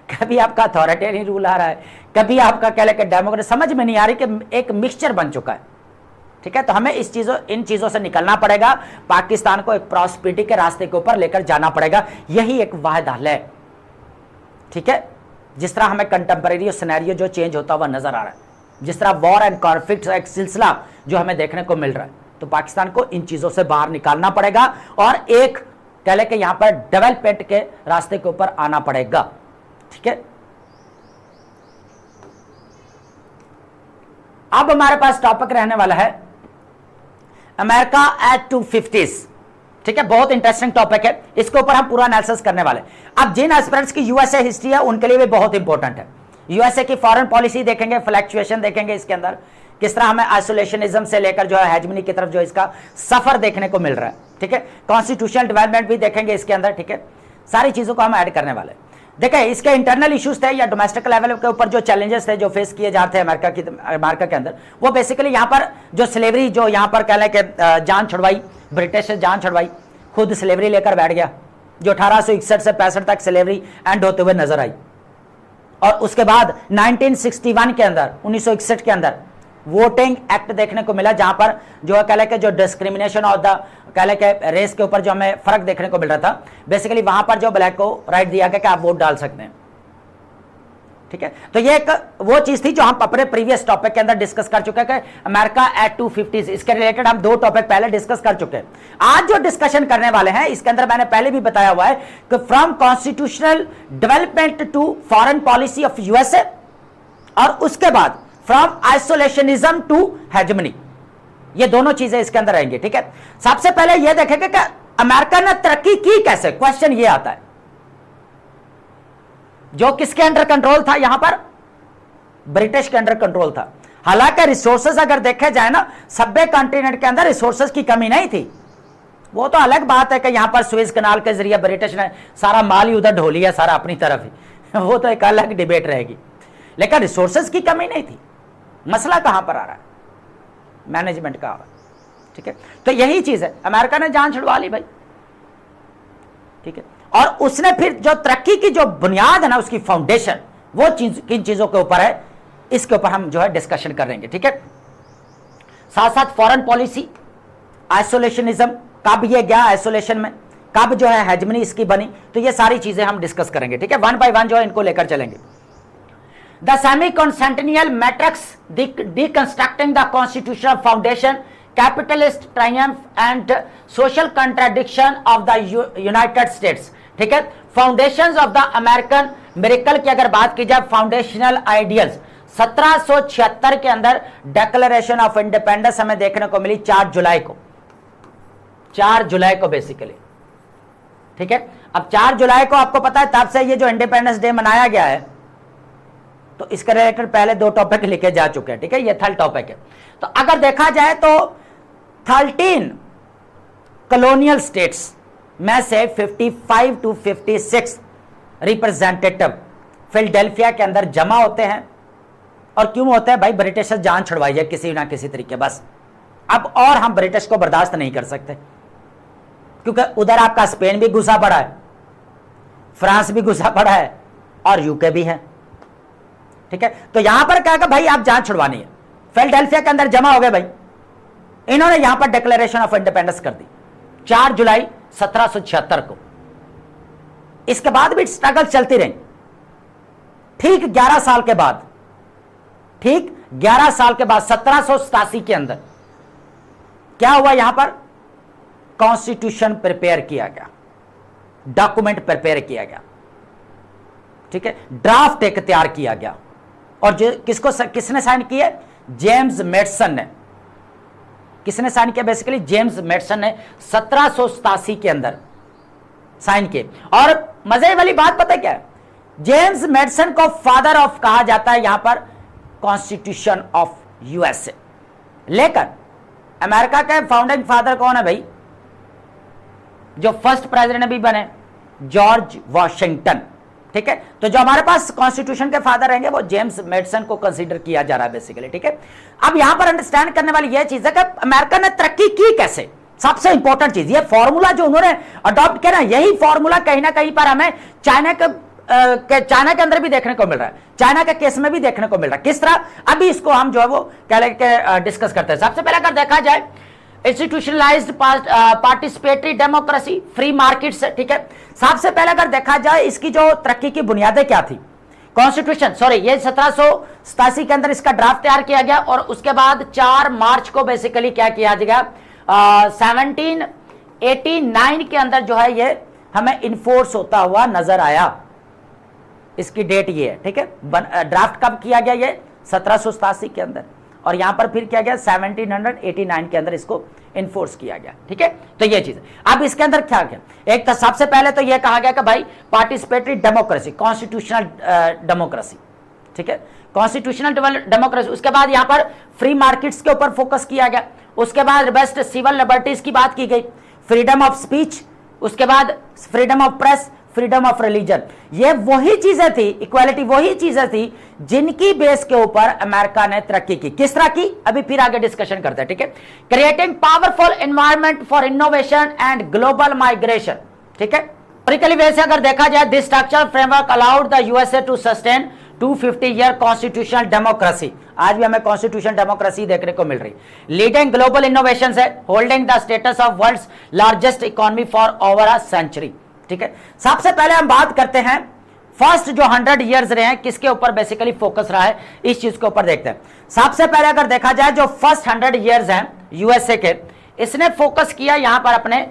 कभी आपका अथॉरिटेरियन रूल आ रहा है, कभी आपका कह लेकर डेमोक्रेसी, समझ में नहीं आ रही कि एक मिक्सचर बन चुका है, ठीक है। तो हमें इन चीजों से निकलना पड़ेगा, पाकिस्तान को एक प्रॉस्पेरिटी के रास्ते के ऊपर लेकर जाना पड़ेगा। यही एक वाहिद हल है, ठीक है। जिस तरह हमें कंटेम्परेरी सिनेरियो जो चेंज होता हुआ नजर आ रहा है, जिस तरह वॉर एंड कॉन्फ्लिक्ट एक सिलसिला जो हमें देखने को मिल रहा है, तो पाकिस्तान को इन चीजों से बाहर निकालना पड़ेगा और एक कह ले कि यहां पर डेवलपमेंट के रास्ते के ऊपर आना पड़ेगा, ठीक है। अब हमारे पास टॉपिक रहने वाला है अमेरिका एट 250s, ठीक है। बहुत इंटरेस्टिंग टॉपिक है, इसके ऊपर हम पूरा एनालिसिस करने वाले। अब जिन एस्पिरेंट्स की यूएसए हिस्ट्री है उनके लिए भी बहुत इंपॉर्टेंट है। यूएसए की फॉरेन पॉलिसी देखेंगे, फ्लक्चुएशन देखेंगे, इसके अंदर किस तरह हमें आइसोलेशनिज्म से लेकर जो है हेजमनी की तरफ जो इसका सफर देखने को मिल रहा है, ठीक है। कॉन्स्टिट्यूशनल डेवलपमेंट भी देखेंगे इसके अंदर, ठीक है। सारी चीजों को हम ऐड करने वाले। देखिए, इसके इंटरनल इश्यूज थे या डोमेस्टिक लेवल के ऊपर जो चैलेंजेस थे जो फेस किए जाते हैं अमेरिका के अंदर, वो बेसिकली यहाँ पर जो स्लेवरी जो यहाँ पर कह लें कि जान छुड़वाई, ब्रिटिश से जान छुड़वाई, खुद स्लेवरी लेकर बैठ गया, जो 1861 से 65 तक स्लेवरी एंड होते हुए नजर आई। और उसके बाद 1961 के अंदर, 1961 के अंदर वोटिंग एक्ट देखने को मिला, जहां पर जो कह लें कि जो डिस्क्रिमिनेशन ऑफ द कह लें कि रेस के ऊपर जो हमें फर्क देखने को मिल रहा था, बेसिकली वहां पर जो ब्लैक को राइट दिया गया कि आप वोट डाल सकते हैं, ठीक है। तो ये एक वो चीज थी जो हम अपने प्रीवियस टॉपिक के अंदर डिस्कस कर चुके हैं, अमेरिका एट 250s। इसके रिलेटेड हम 2 टॉपिक पहले डिस्कस कर चुके हैं। आज जो डिस्कशन करने वाले हैं इसके अंदर मैंने पहले भी बताया हुआ है कि from constitutional development to foreign policy of USA, और उसके बाद फ्रॉम आइसोलेशनिज्म टू हेजमनी, ये दोनों चीजें इसके अंदर आएंगी, ठीक है। सबसे पहले यह देखेंगे कि अमेरिका ने तरक्की की कैसे, क्वेश्चन ये आता है। जो किसके अंडर कंट्रोल था, यहां पर ब्रिटिश के अंडर कंट्रोल था। हालांकि रिसोर्सेज अगर देखे जाए ना, सभ्य कॉन्टिनेंट के अंदर रिसोर्सेज की कमी नहीं थी। वो तो अलग बात है कि यहां पर सुएज कनाल के जरिए ब्रिटिश ने सारा माल ही उधर ढो लिया, सारा अपनी तरफ ही वो तो एक अलग डिबेट रहेगी, लेकिन रिसोर्सेज की कमी नहीं थी। मसला कहां पर आ रहा है, मैनेजमेंट का। ठीक है, तो यही चीज है, अमेरिका ने जान छुड़वा ली भाई। ठीक है, और उसने फिर जो तरक्की की जो बुनियाद है ना, उसकी फाउंडेशन, वो चीज किन चीजों के ऊपर है, इसके ऊपर हम जो है डिस्कशन करेंगे। ठीक है, साथ साथ फॉरेन पॉलिसी, आइसोलेशनिज्म, कब ये गया आइसोलेशन में, कब जो है हेजमनी इसकी बनी, तो ये सारी चीजें हम डिस्कस करेंगे। ठीक है, वन बाय वन जो है इनको लेकर चलेंगे। The semiquincentennial matrix, deconstructing the constitutional foundation, capitalist triumph and social contradiction of the United States. ठीक है, foundations of the American miracle की अगर बात की जाए, फाउंडेशनल आइडियल्स 1776 के अंदर डिक्लेरेशन ऑफ इंडिपेंडेंस हमें देखने को मिली 4 जुलाई को, 4 जुलाई को बेसिकली। ठीक है, अब 4 जुलाई को आपको पता है तब से ये जो इंडिपेंडेंस डे मनाया गया है, तो इसके रिलेटेड पहले 2 टॉपिक लिखे जा चुके हैं। ठीक है, ये थर्ड टॉपिक है। तो अगर देखा जाए तो 13 कॉलोनियल स्टेट्स में से 55 to 56 रिप्रेजेंटेटिव फिलाडेल्फिया के अंदर जमा होते हैं। और क्यों होते हैं भाई, ब्रिटिश जान छुड़वाई है किसी ना किसी तरीके, बस अब और हम ब्रिटिश को बर्दाश्त नहीं कर सकते, क्योंकि उधर आपका स्पेन भी घुसा पड़ा है, फ्रांस भी घुसा पड़ा है और यूके भी है। ठीक है, तो यहां पर क्या भाई आप जान छुड़वानी है, फिलाडेल्फिया के अंदर जमा हो गए भाई, इन्होंने यहां पर डिक्लेरेशन ऑफ इंडिपेंडेंस कर दी 4 जुलाई 1776 को। इसके बाद भी स्ट्रगल चलती रही, ठीक 11 साल के बाद, ठीक 11 साल के बाद 1787 के अंदर क्या हुआ, यहां पर कॉन्स्टिट्यूशन प्रिपेयर किया गया, डॉक्यूमेंट प्रिपेयर किया गया। ठीक है, ड्राफ्ट एक तैयार किया गया, और जो किसने साइन किया, जेम्स मेडसन ने। किसने साइन किया, बेसिकली जेम्स मेडसन ने 1787 के अंदर साइन किए। और मजे वाली बात पता है क्या है, जेम्स मेडसन को फादर ऑफ कहा जाता है यहां पर कॉन्स्टिट्यूशन ऑफ यूएसए। लेकिन अमेरिका के फाउंडिंग फादर कौन है भाई, जो फर्स्ट प्रेसिडेंट भी बने, जॉर्ज वॉशिंगटन। ठीक है, तो जो हमारे पास कॉन्स्टिट्यूशन के फादर रहेंगे वो जेम्स मेडसन को कंसीडर किया जा रहा है बेसिकली। ठीक है, अब यहां पर अंडरस्टैंड करने वाली यह चीज है कि अमेरिका ने तरक्की की कैसे। सबसे इंपॉर्टेंट चीज, ये फॉर्मूला जो उन्होंने अडॉप्ट किया ना, यही फॉर्मूला कहीं ना कहीं पर हमें चाइना के अंदर भी देखने को मिल रहा है, चाइना के केस में भी देखने को मिल रहा है। किस तरह, अभी इसको हम जो है वो डिस्कस करते हैं। सबसे पहले अगर देखा जाए, institutionalised participatory democracy, free markets. ठीक है, सबसे पहले अगर देखा जाए इसकी जो तरक्की की बुनियादें क्या थी, कॉन्स्टिट्यूशन, सॉरी ये 1787 के अंदर इसका ड्राफ्ट तैयार किया गया, और उसके बाद 4 मार्च को बेसिकली क्या किया गया, 1789 के अंदर जो है ये हमें इन्फोर्स होता हुआ नजर आया। इसकी डेट ये है। ठीक है, ड्राफ्ट कब किया गया, ये 1787 के अंदर, और यहां पर फिर किया गया 1789 के अंदर इसको इन्फोर्स किया गया। ठीक है, तो ये चीज। अब इसके अंदर क्या क्या, एक तो सबसे पहले तो ये कहा गया कि भाई पार्टिसिपेटरी डेमोक्रेसी, कॉन्स्टिट्यूशनल डेमोक्रेसी। ठीक है, कॉन्स्टिट्यूशनल डेमोक्रेसी। उसके बाद यहां पर फ्री मार्केट्स के ऊपर फोकस किया गया। उसके बाद बेस्ट सिविल लिबर्टीज की बात की गई, फ्रीडम ऑफ स्पीच, उसके बाद freedom of press, freedom of religion. ये वही चीजें थी, इक्वालिटी वही चीजें थी जिनकी बेस के ऊपर अमेरिका ने तरक्की की। किस तरह की, अभी फिर आगे डिस्कशन करते हैं। ठीक है, creating powerful environment for innovation and global migration. ठीक है, प्रैक्टिकली वैसे अगर देखा जाए, this structural framework allowed the USA to sustain 250 year constitutional democracy. आज भी हमें कॉन्स्टिट्यूशन डेमोक्रेसी देखने को मिल रही। लीडिंग ग्लोबल इनोवेशन है, holding the status of world's largest economy for over a century. ठीक है, सबसे पहले हम बात करते हैं फर्स्ट जो 100 ईयर्स रहे हैं किसके ऊपर बेसिकली फोकस रहा है, इस चीज के ऊपर देखते हैं। सबसे पहले अगर देखा जाए जो फर्स्ट 100 ईयर्स हैं यूएसए के, इसने फोकस किया यहां पर अपने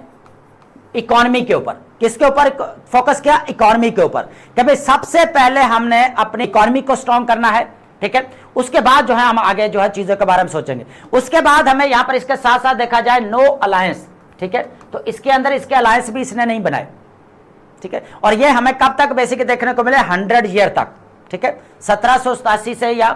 इकोनॉमी के ऊपर। किसके ऊपर फोकस किया, इकोनॉमी के ऊपर, कि भाई सबसे पहले हमने अपनी इकोनॉमी को स्ट्रॉन्ग करना है। ठीक है, उसके बाद जो है हम आगे जो है चीजों के बारे में सोचेंगे। उसके बाद हमें यहां पर इसके साथ साथ देखा जाए नो अलायंस। ठीक है, तो इसके अंदर इसके अलायंस भी इसने नहीं बनाए, ठीक है। और ये हमें कब तक बेसिक देखने को मिले, 100 ईयर तक, ठीक है, 1787 से या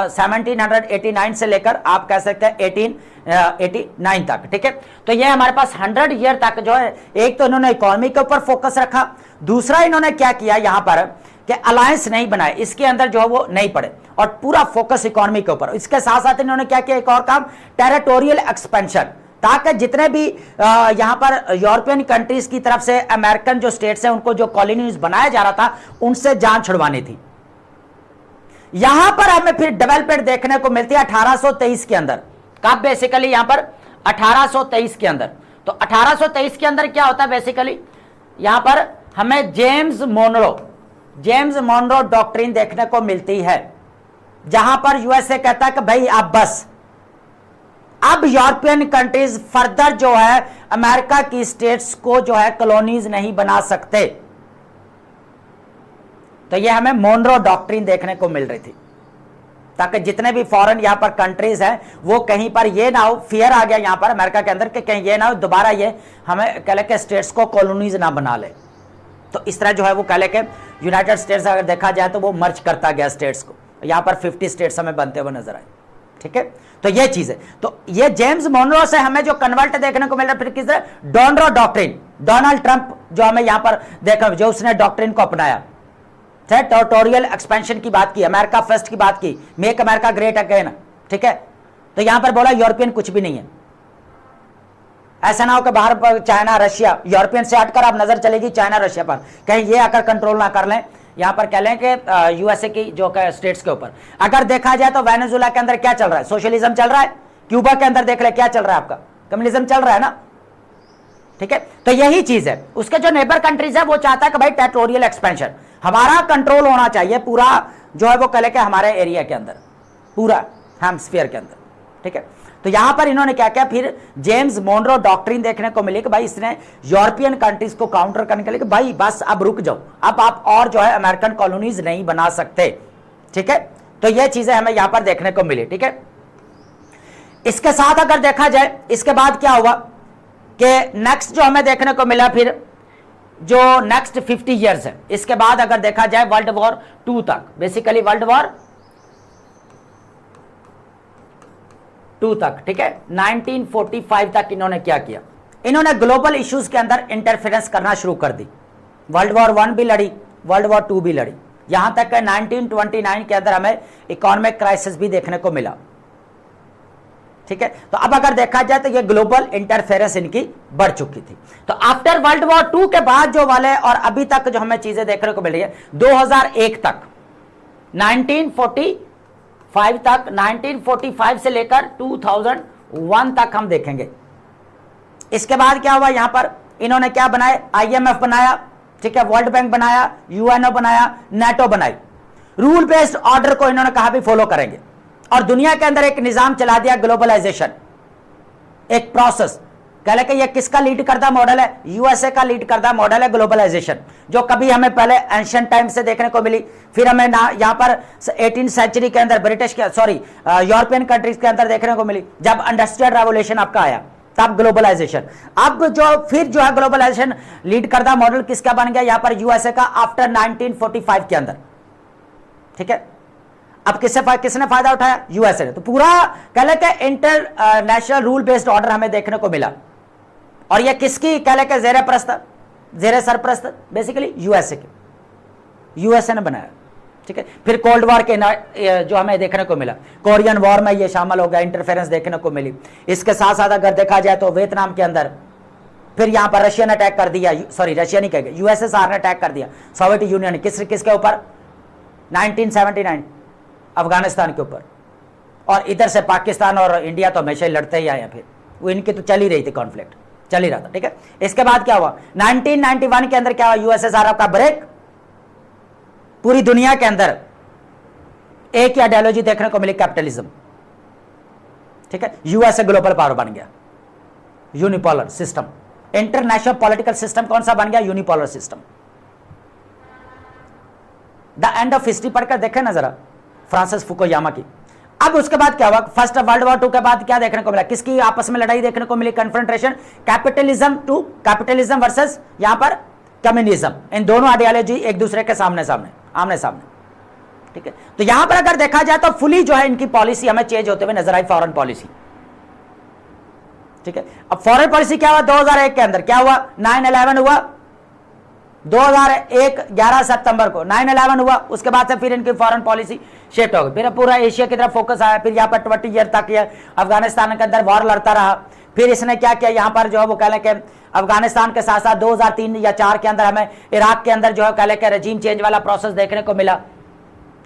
1789 से लेकर आप कह सकते हैं 1889 तक, ठीक है। तो ये हमारे पास 100 ईयर तक जो है, एक तो इन्होंने इकोनॉमी के ऊपर फोकस रखा, दूसरा इन्होंने क्या किया यहां पर कि अलायंस नहीं बनाए, इसके अंदर जो है वो नहीं पड़े और पूरा फोकस इकोनॉमी के ऊपर। इसके साथ साथ इन्होंने क्या किया, एक और काम, टेरिटोरियल एक्सपेंशन, ताकि जितने भी यहां पर यूरोपियन कंट्रीज की तरफ से अमेरिकन जो स्टेट्स हैं उनको जो कॉलोनीज बनाया जा रहा था उनसे जान छुड़वानी थी। यहां पर हमें फिर डेवलपमेंट देखने को मिलती है 1823 के अंदर। कब बेसिकली यहां पर 1823 के अंदर। तो 1823 के अंदर क्या होता है बेसिकली, यहां पर हमें जेम्स मोनरो डॉक्ट्रिन देखने को मिलती है, जहां पर यूएसए कहता है कि भाई आप बस अब यूरोपियन कंट्रीज फर्दर जो है अमेरिका की स्टेट्स को जो है कॉलोनीज नहीं बना सकते। तो ये हमें मोनरो डॉक्ट्रिन देखने को मिल रही थी, ताकि जितने भी फॉरेन यहां पर कंट्रीज हैं वो कहीं पर ये ना हो, फियर आ गया यहां पर अमेरिका के अंदर कि कहीं ये ना हो दोबारा ये हमें कह ले के स्टेट्स को कॉलोनीज ना बना ले। तो इस तरह जो है वो कह ले के यूनाइटेड स्टेट्स अगर देखा जाए तो वो मर्ज करता गया स्टेट्स को, यहां पर 50 स्टेट्स हमें बनते हुए नजर आए, ठीक है। तो ये चीज है, तो ये जेम्स मोनरो से हमें जो कन्वर्ट देखने को मिल रहा है, फिर किस डॉनरो डॉक्ट्रिन, डोनाल्ड ट्रंप जो हमें यहां पर देखा, जो उसने डॉक्ट्रिन को अपनाया, टेरिटोरियल एक्सपेंशन की बात की, अमेरिका फर्स्ट की बात की, मेक अमेरिका ग्रेट अगेन, ठीक है। तो यहां पर बोला यूरोपियन कुछ भी नहीं है, ऐसा ना हो कि बाहर पर चाइना रशिया, यूरोपियन से हटकर आप नजर चलेगी चाइना रशिया पर, कहीं ये आकर कंट्रोल ना कर लें, यहां पर कह लें कि यूएसए की जो स्टेट्स के ऊपर। अगर देखा जाए तो वेनेजुएला के अंदर क्या चल रहा है, सोशलिज्म चल रहा है। क्यूबा के अंदर देख ले क्या चल रहा है, आपका कम्युनिज्म चल रहा है ना, ठीक है। तो यही चीज है, उसके जो नेबर कंट्रीज है वो चाहता है कि भाई टेरिटोरियल एक्सपेंशन, हमारा कंट्रोल होना चाहिए पूरा जो है वो कह ले के हमारे एरिया के अंदर, पूरा हेमस्फीयर के अंदर, ठीक है। तो यहां पर इन्होंने क्या किया, फिर जेम्स मोनरो डॉक्ट्रिन देखने को मिली कि भाई इसने यूरोपियन कंट्रीज को काउंटर करने के लिए कि भाई बस अब रुक जाओ, अब आप और जो है अमेरिकन कॉलोनीज नहीं बना सकते, ठीक है। तो ये चीजें हमें यहां पर देखने को मिली, ठीक है। इसके साथ अगर देखा जाए इसके बाद क्या हुआ कि नेक्स्ट जो हमें देखने को मिला, फिर जो नेक्स्ट 50 ईयर्स है, इसके बाद अगर देखा जाए वर्ल्ड वॉर 2 तक, बेसिकली वर्ल्ड वॉर 2 तक, ठीक है, 1945 तक इन्होंने क्या किया, इन्होंने ग्लोबल इश्यूज के अंदर इंटरफेरेंस करना शुरू कर दी। वर्ल्ड वॉर 1 भी लड़ी, वर्ल्ड वॉर 2 भी लड़ी, यहां तक कि 1929 के अंदर हमें इकोनॉमिक क्राइसिस भी देखने को मिला, ठीक है। तो अब अगर देखा जाए तो ये ग्लोबल इंटरफेरेंस इनकी बढ़ चुकी थी। तो आफ्टर वर्ल्ड वॉर 2 के बाद जो वाले और अभी तक जो हमें चीजें देखने को मिल रही है, 2001 तक, 1945 तक, 1945 से लेकर 2001 तक हम देखेंगे। इसके बाद क्या हुआ, यहां पर इन्होंने क्या बनाए, IMF बनाया, ठीक है, वर्ल्ड बैंक बनाया, UNO बनाया, NATO बनाई, रूल बेस्ड ऑर्डर को इन्होंने कहा भी फॉलो करेंगे, और दुनिया के अंदर एक निजाम चला दिया, ग्लोबलाइजेशन, एक प्रोसेस। कह ले कि ये किसका लीड करता मॉडल है, यूएसए का लीड करता मॉडल है ग्लोबलाइजेशन, जो कभी हमें पहले एंशिएंट टाइम से देखने को मिली, फिर हमें ना यहाँ पर 18th सेंचुरी के अंदर ब्रिटिश के यूरोपियन कंट्रीज के अंदर देखने को मिली, जब इंडस्ट्रियल रेवोल्यूशन आपका आया तब ग्लोबलाइजेशन। अब जो फिर जो है ग्लोबलाइजेशन लीड करता मॉडल किसका बन गया, यहाँ पर यूएसए का आफ्टर 1945 के अंदर, ठीक है। अब किसने फायदा उठाया, यूएसए ने। तो पूरा कह ले के इंटरनेशनल रूल बेस्ड ऑर्डर हमें देखने को मिला, और ये किसकी कह ले के जेर सरप्रस्त बेसिकली यूएसए के, यूएसए ने बनाया, ठीक है। फिर कोल्ड वॉर के जो हमें देखने को मिला, कोरियन वॉर में ये शामिल हो गया, इंटरफेरेंस देखने को मिली। इसके साथ साथ अगर देखा जाए तो वियतनाम के अंदर फिर यहां पर रशिया ने अटैक कर दिया, सॉरी रशिया नहीं कहेंगे, यूएसएसआर ने अटैक कर दिया, सोवियत यूनियन किसके ऊपर, 1979 अफगानिस्तान के ऊपर। और इधर से पाकिस्तान और इंडिया तो हमेशा ही लड़ते ही आए, फिर वो इनकी तो चल ही रही थी, कॉन्फ्लिक्ट चल ही रहा था, ठीक है। इसके बाद क्या हुआ, 1991 के अंदर क्या हुआ, यूएसएसआर का ब्रेक, पूरी दुनिया के अंदर एक ही आइडियोलॉजी देखने को मिली, कैपिटलिज्म, ठीक है। यूएसए ग्लोबल पावर बन गया, unipolar system, international political system कौन सा बन गया, unipolar system. The end of history पढ़कर देखें ना जरा, फ्रांसिस फुकुयामा की। अब उसके बाद क्या हुआ, फर्स्ट वर्ल्ड वॉर 2 के बाद क्या देखने को मिला, किसकी आपस में लड़ाई देखने को मिली, कन्फ्रंटेशन, कैपिटलिज्म वर्सेस यहां पर कम्युनिज्म, इन दोनों आइडियोलॉजी एक दूसरे के आमने सामने। ठीक है, तो यहां पर अगर देखा जाए तो फुली जो है इनकी पॉलिसी हमें चेंज होते हुए नजर आई, फॉरेन पॉलिसी। ठीक है, अब फॉरेन पॉलिसी क्या हुआ 2001 के अंदर, क्या हुआ 9/11 हुआ 2001 11 सितंबर को 9/11 हुआ, उसके बाद से फिर इनकी फॉरेन पॉलिसी शिफ्ट हो गई, फिर पूरा एशिया की तरफ फोकस आया, फिर यहाँ पर 20 ईयर तक ये अफगानिस्तान के अंदर वॉर लड़ता रहा। फिर इसने क्या किया, यहाँ पर जो है वो कह लें कि अफगानिस्तान के साथ साथ 2003 या 4 के अंदर हमें इराक के अंदर जो है कह लें कि रजीम चेंज वाला प्रोसेस देखने को मिला।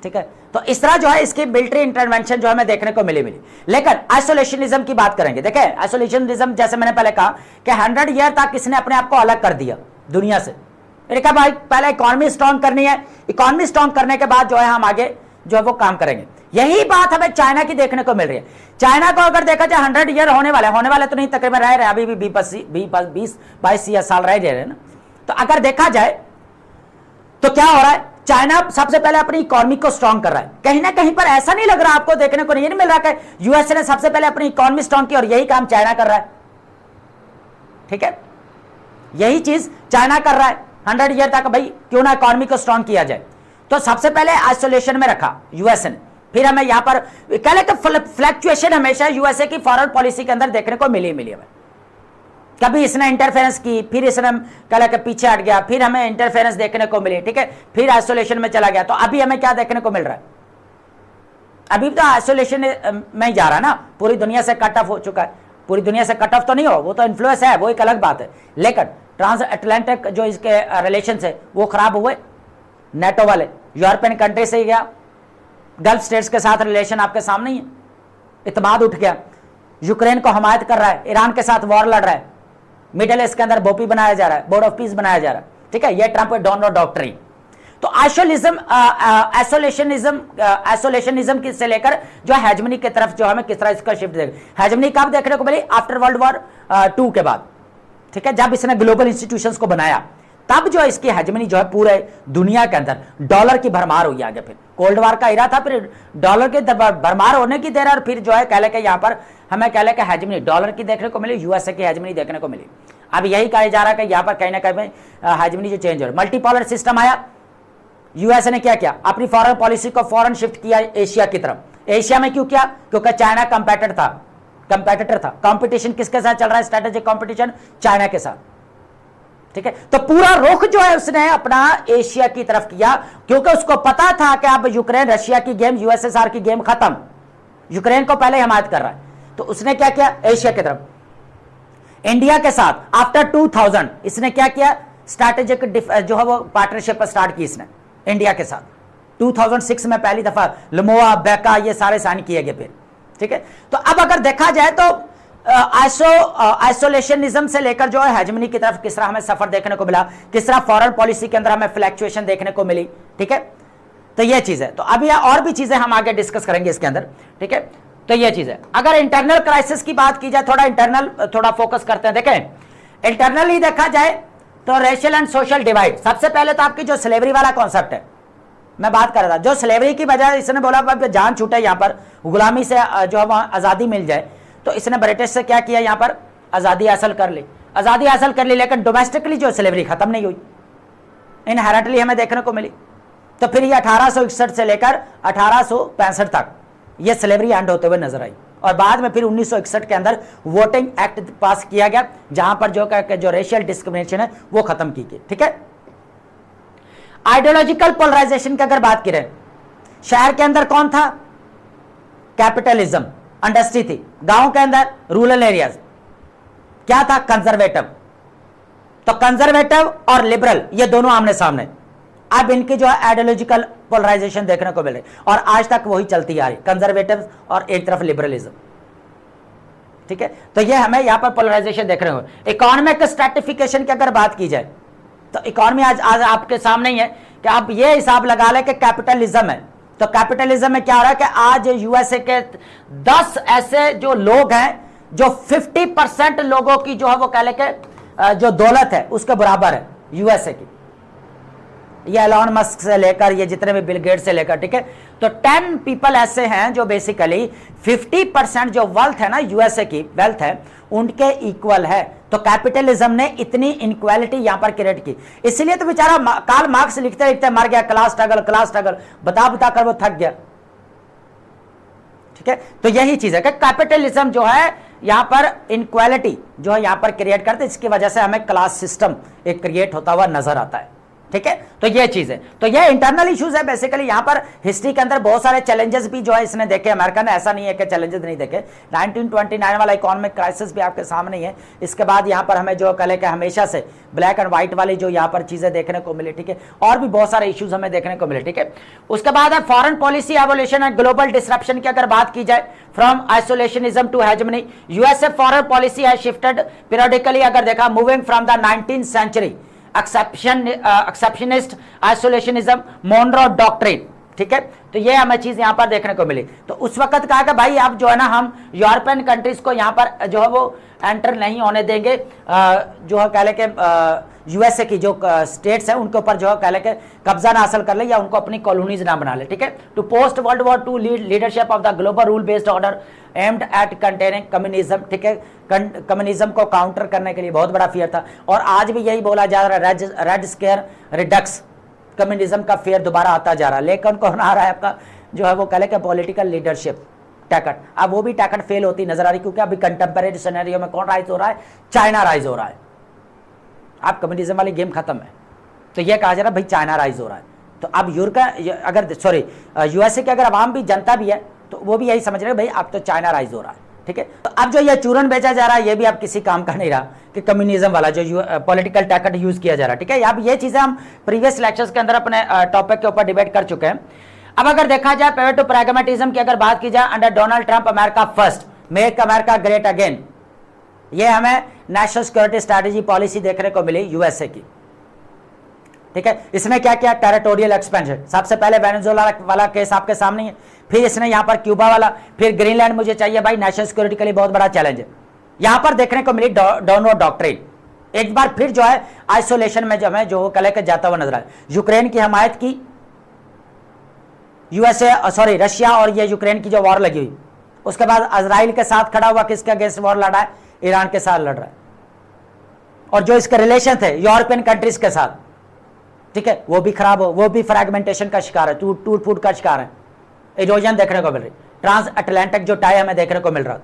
ठीक है, तो इस तरह जो है इसकी मिलिट्री इंटरवेंशन जो हमें देखने को मिली। लेकिन आइसोलेशनिज्म की बात करेंगे, देखें आइसोलेशनिज्म जैसे मैंने पहले कहा कि 100 ईयर तक इसने अपने आप को अलग कर दिया दुनिया से। देखा भाई, पहले इकोनॉमी स्ट्रांग करनी है, इकोनॉमी स्ट्रांग करने के बाद जो है हम आगे जो है वो काम करेंगे। यही बात हमें चाइना की देखने को मिल रही है। चाइना को अगर देखा जाए 100 ईयर होने वाले तो नहीं, तकरीबन रह रहे अभी भी 20-22 साल रह रहे हैं ना। तो अगर देखा जाए तो क्या हो रहा है, चाइना सबसे पहले अपनी इकोनॉमी को स्ट्रांग कर रहा है। कहीं ना कहीं पर ऐसा नहीं लग रहा आपको, देखने को नहीं मिल रहा कि यूएसए ने सबसे पहले अपनी इकोनॉमी स्ट्रांग की और यही काम चाइना कर रहा है। ठीक है, यही चीज चाइना कर रहा है 100 ईयर तक, भाई क्यों ना इकोनॉमी को स्ट्रांग किया जाए। तो सबसे पहले आइसोलेशन में रखा यूएसए ने, फिर हमें यहां पर कह लें कि फ्लक्चुएशन हमेशा यूएसए की फॉरेन पॉलिसी के अंदर देखने को मिली हमें। कभी इसने इंटरफेरेंस की, फिर इसने कह लें कि पीछे हट गया, फिर हमें इंटरफेरेंस देखने को मिली। ठीक है, फिर आइसोलेशन में चला गया। तो अभी हमें क्या देखने को मिल रहा है, अभी तो आइसोलेशन में ही जा रहा है ना, पूरी दुनिया से कट ऑफ हो चुका है। पूरी दुनिया से कट ऑफ तो नहीं हो, वो तो इन्फ्लुएंस है, वो एक अलग बात है। लेकिन ट्रांस अटलांटिक जो इसके रिलेशन है वो खराब हुए, नेटो वाले यूरोपियन कंट्री से ही गया, गल्फ स्टेट्स के साथ रिलेशन आपके सामने ही है, इतमाद उठ गया, यूक्रेन को हमायत कर रहा है, ईरान के साथ वॉर लड़ रहा है, मिडिल ईस्ट के अंदर बोपी बनाया जा रहा है, बोर्ड ऑफ पीस बनाया जा रहा है। ठीक है, ये ट्रंप डोनाल्ड डॉक्ट्रिन। तो आइसोलेशनिज्म की से लेकर जो हेजमनी की तरफ जो हमें किस तरह इसका शिफ्ट देगा। हेजमनी कब देखने को मिली, आफ्टर वर्ल्ड वॉर 2 के बाद। ठीक है, जब इसने ग्लोबल इंस्टीट्यूशंस को बनाया, तब जो इसकी हेजमनी जो है पूरे दुनिया के अंदर डॉलर की भरमार हुई आगे। फिर कोल्ड वार का इरा था, फिर डॉलर के भरमार होने की देर, और फिर जो है कह लें कि यहाँ पर हमें कह लें कि हेजमनी डॉलर की देखने को मिली, यूएसए की हेजमनी देखने को मिली। अब यही कहा जा रहा है कि यहाँ पर कहीं ना कहीं हेजमनी जो चेंज हो रही है, मल्टीपोलर सिस्टम आया। यूएसए ने क्या किया, अपनी फॉरेन पॉलिसी को फॉरेन शिफ्ट किया एशिया की तरफ। एशिया में क्यों किया, क्योंकि चाइना कंपेटिटर था। कंपटीशन किसके साथ चल रहा है, स्ट्रेटेजिक कंपटीशन चाइना के साथ। ठीक है, तो पूरा रुख जो है उसने अपना एशिया की तरफ किया, क्योंकि उसको पता था कि अब यूक्रेन रशिया की गेम, यूएसएसआर की गेम खत्म, यूक्रेन को पहले हिमायत कर रहा है। तो उसने क्या किया, एशिया की तरफ। इंडिया के साथ आफ्टर 2000 इसने क्या किया, स्ट्रैटेजिक जो है वो पार्टनरशिप स्टार्ट की इसने इंडिया के साथ। 2006 में पहली दफा लमोआ, बैका ये सारे साइन किए गए फिर। ठीक है, तो अब अगर देखा जाए तो आइसोलेशनिज्म से लेकर जो है हेजमनी की तरफ किस तरह हमें सफर देखने को मिला, किस तरह फॉरेन पॉलिसी के अंदर हमें फ्लक्चुएशन देखने को मिली। ठीक है, तो ये चीज है। तो अभी और भी चीजें हम आगे डिस्कस करेंगे इसके अंदर। ठीक है, तो ये चीज है। अगर इंटरनल क्राइसिस की बात की जाए, थोड़ा फोकस करते हैं। देखें इंटरनली देखा जाए तो रेशियल एंड सोशल डिवाइड, सबसे पहले तो आपकी जो स्लेवरी वाला कॉन्सेप्ट है मैं बात कर रहा था, जो स्लेवरी की वजह इसने बोला जान छूटे, यहाँ पर गुलामी से जो है आजादी मिल जाए, तो इसने ब्रिटिश से क्या किया, यहाँ पर आजादी हासिल कर ली, लेकिन डोमेस्टिकली जो स्लेवरी खत्म नहीं हुई, इनहेरेंटली हमें देखने को मिली। तो फिर ये 1861 से लेकर 1865 तक ये स्लेवरी एंड होते हुए नजर आई, और बाद में फिर 1961 के अंदर वोटिंग एक्ट पास किया गया, जहां पर जो रेशियल डिस्क्रिमिनेशन है वो खत्म की गई। ठीक है, आइडियोलॉजिकल पोलराइजेशन की अगर बात करें, शहर के अंदर कौन था, कैपिटलिज्म इंडस्ट्री थी, गांव के अंदर रूरल एरियाज क्या था, कंजर्वेटिव। तो कंजर्वेटिव और लिबरल ये दोनों आमने सामने। अब इनकी जो है आइडियोलॉजिकल पोलराइजेशन देखने को मिले, और आज तक वही चलती आ रही, कंजर्वेटिव और एक तरफ लिबरलिज्म। ठीक है, तो ये हमें यहां पर पोलराइजेशन देखने को। इकोनॉमिक स्ट्रैटिफिकेशन की अगर बात की जाए तो इकोनॉमी आज आपके सामने ही है कि आप ये हिसाब लगा लें कि कैपिटलिज्म है। तो कैपिटलिज्म में क्या हो रहा है कि आज यूएसए के 10 ऐसे जो लोग हैं जो 50% लोगों की जो है वो कह लें कि जो दौलत है उसके बराबर है यूएसए की। ये एलॉन मस्क से लेकर ये जितने भी बिल गेट्स से लेकर, ठीक है। तो 10 पीपल ऐसे हैं जो बेसिकली 50% जो वेल्थ है ना यूएसए की वेल्थ है उनके इक्वल है। तो कैपिटलिज्म ने इतनी इनक्वालिटी यहां पर क्रिएट की, इसलिए तो बेचारा कार्ल मार्क्स लिखते लिखते मर गया, क्लास स्ट्रगल बता बता कर वो थक गया, ठीक है। तो यही चीज है कि कैपिटलिज्म जो है यहां पर इनक्वालिटी जो है यहां पर क्रिएट करते, इसकी वजह से हमें क्लास सिस्टम एक क्रिएट होता हुआ नजर आता है, ठीक है। तो ये चीज है, तो ये इंटरनल इश्यूज है बेसिकली। यहां पर हिस्ट्री के अंदर बहुत सारे चैलेंजेस भी जो है इसने देखे, अमेरिका ने, ऐसा नहीं है कि चैलेंजेस नहीं देखे। 1929 वाला इकोनॉमिक क्राइसिस भी आपके सामने ही है। इसके बाद यहां पर हमें जो कह के हमेशा से ब्लैक एंड व्हाइट वाली जो यहां पर चीजें देखने को मिली, ठीक है, और भी बहुत सारे इश्यूज हमें देखने को मिले, ठीक है। उसके बाद है foreign policy evolution and global disruption की अगर बात की जाए, from isolationism to hegemony, USA foreign policy has shifted periodically, अगर देखा moving from the 19th century exceptionist isolationism Monroe doctrine, ठीक है। तो ये हमें चीज यहां पर देखने को मिली। तो उस वक्त कहा कि भाई अब जो है ना हम यूरोपियन कंट्रीज को यहां पर जो है वो एंटर नहीं होने देंगे, जो है कह ले के यूएसए की जो स्टेट्स हैं उनके ऊपर जो है कह ले के कब्जा ना हासिल कर ले या उनको अपनी कॉलोनीज ना बना ले, ठीक है। To post world war two leadership of the global rule based order aimed at containing communism, ठीक है। कम्युनिज्म को काउंटर करने के लिए बहुत बड़ा फियर था, और आज भी यही बोला जा रहा है, रेड स्केयर रिडक्स, कम्युनिज्म का फियर दोबारा आता जा रहा है। लेकिन कौन आ रहा है आपका जो है वो कह ले के पॉलिटिकल लीडरशिप टैकट, अब वो भी टैकट फेल होती नजर आ रही, क्योंकि अभी कंटेम्परेरी सिनेरियो में कौन राइज हो रहा है, चाइना राइज हो रहा है। आप कम्युनिज्म वाली गेम खत्म है, तो ये कहा जा रहा है भाई चाइना राइज हो रहा है। तो अब अगर सॉरी यूएसए के अगर आवाम भी जनता भी है तो वो भी यही समझ रहे हैं भाई अब तो चाइना राइज हो रहा है, ठीक है। तो अब जो ये चूरन बेचा जा रहा है ये भी अब किसी काम का नहीं रहा कि कम्युनिज्म वाला जो पॉलिटिकल टैकट यूज किया जा रहा है, ठीक है। अब ये चीजें हम प्रीवियस लेक्चर्स के अंदर अपने टॉपिक के ऊपर डिबेट कर चुके हैं। अब अगर देखा जाए पिवट टू प्रैग्मेटिज्म की अगर बात की जाए, under Donald Trump America first, make America great again, ये हमें नेशनल सिक्योरिटी स्ट्रेटेजी पॉलिसी देखने को मिली यूएसए की, ठीक है। इसने क्या किया, टेरिटोरियल एक्सपेंशन, सबसे पहले वेनेजुएला वाला केस आपके सामने है, फिर इसने यहां पर क्यूबा वाला, फिर ग्रीनलैंड मुझे चाहिए भाई, नेशनल सिक्योरिटी के लिए बहुत बड़ा चैलेंज है। यहां पर देखने को मिली डोनो डॉक्ट्रिन, एक बार फिर जो है आइसोलेशन में जो हमें जो कले के जाता हुआ नजर आया। यूक्रेन की हमायत की यूएसए, सॉरी रशिया और ये यूक्रेन की जो वॉर लगी हुई, उसके बाद इजराइल के साथ खड़ा हुआ, किसके अगेंस्ट वॉर लड़ा है, ईरान के साथ लड़ रहा है। और जो इसके रिलेशन थे यूरोपियन कंट्रीज के साथ, ठीक है, वो भी खराब हो, वो भी फ्रैगमेंटेशन का शिकार है, टूट फूट का शिकार है, इरोजन देखने को मिल रही, ट्रांस अटलांटिक जो टाई हमें देखने को मिल रहा,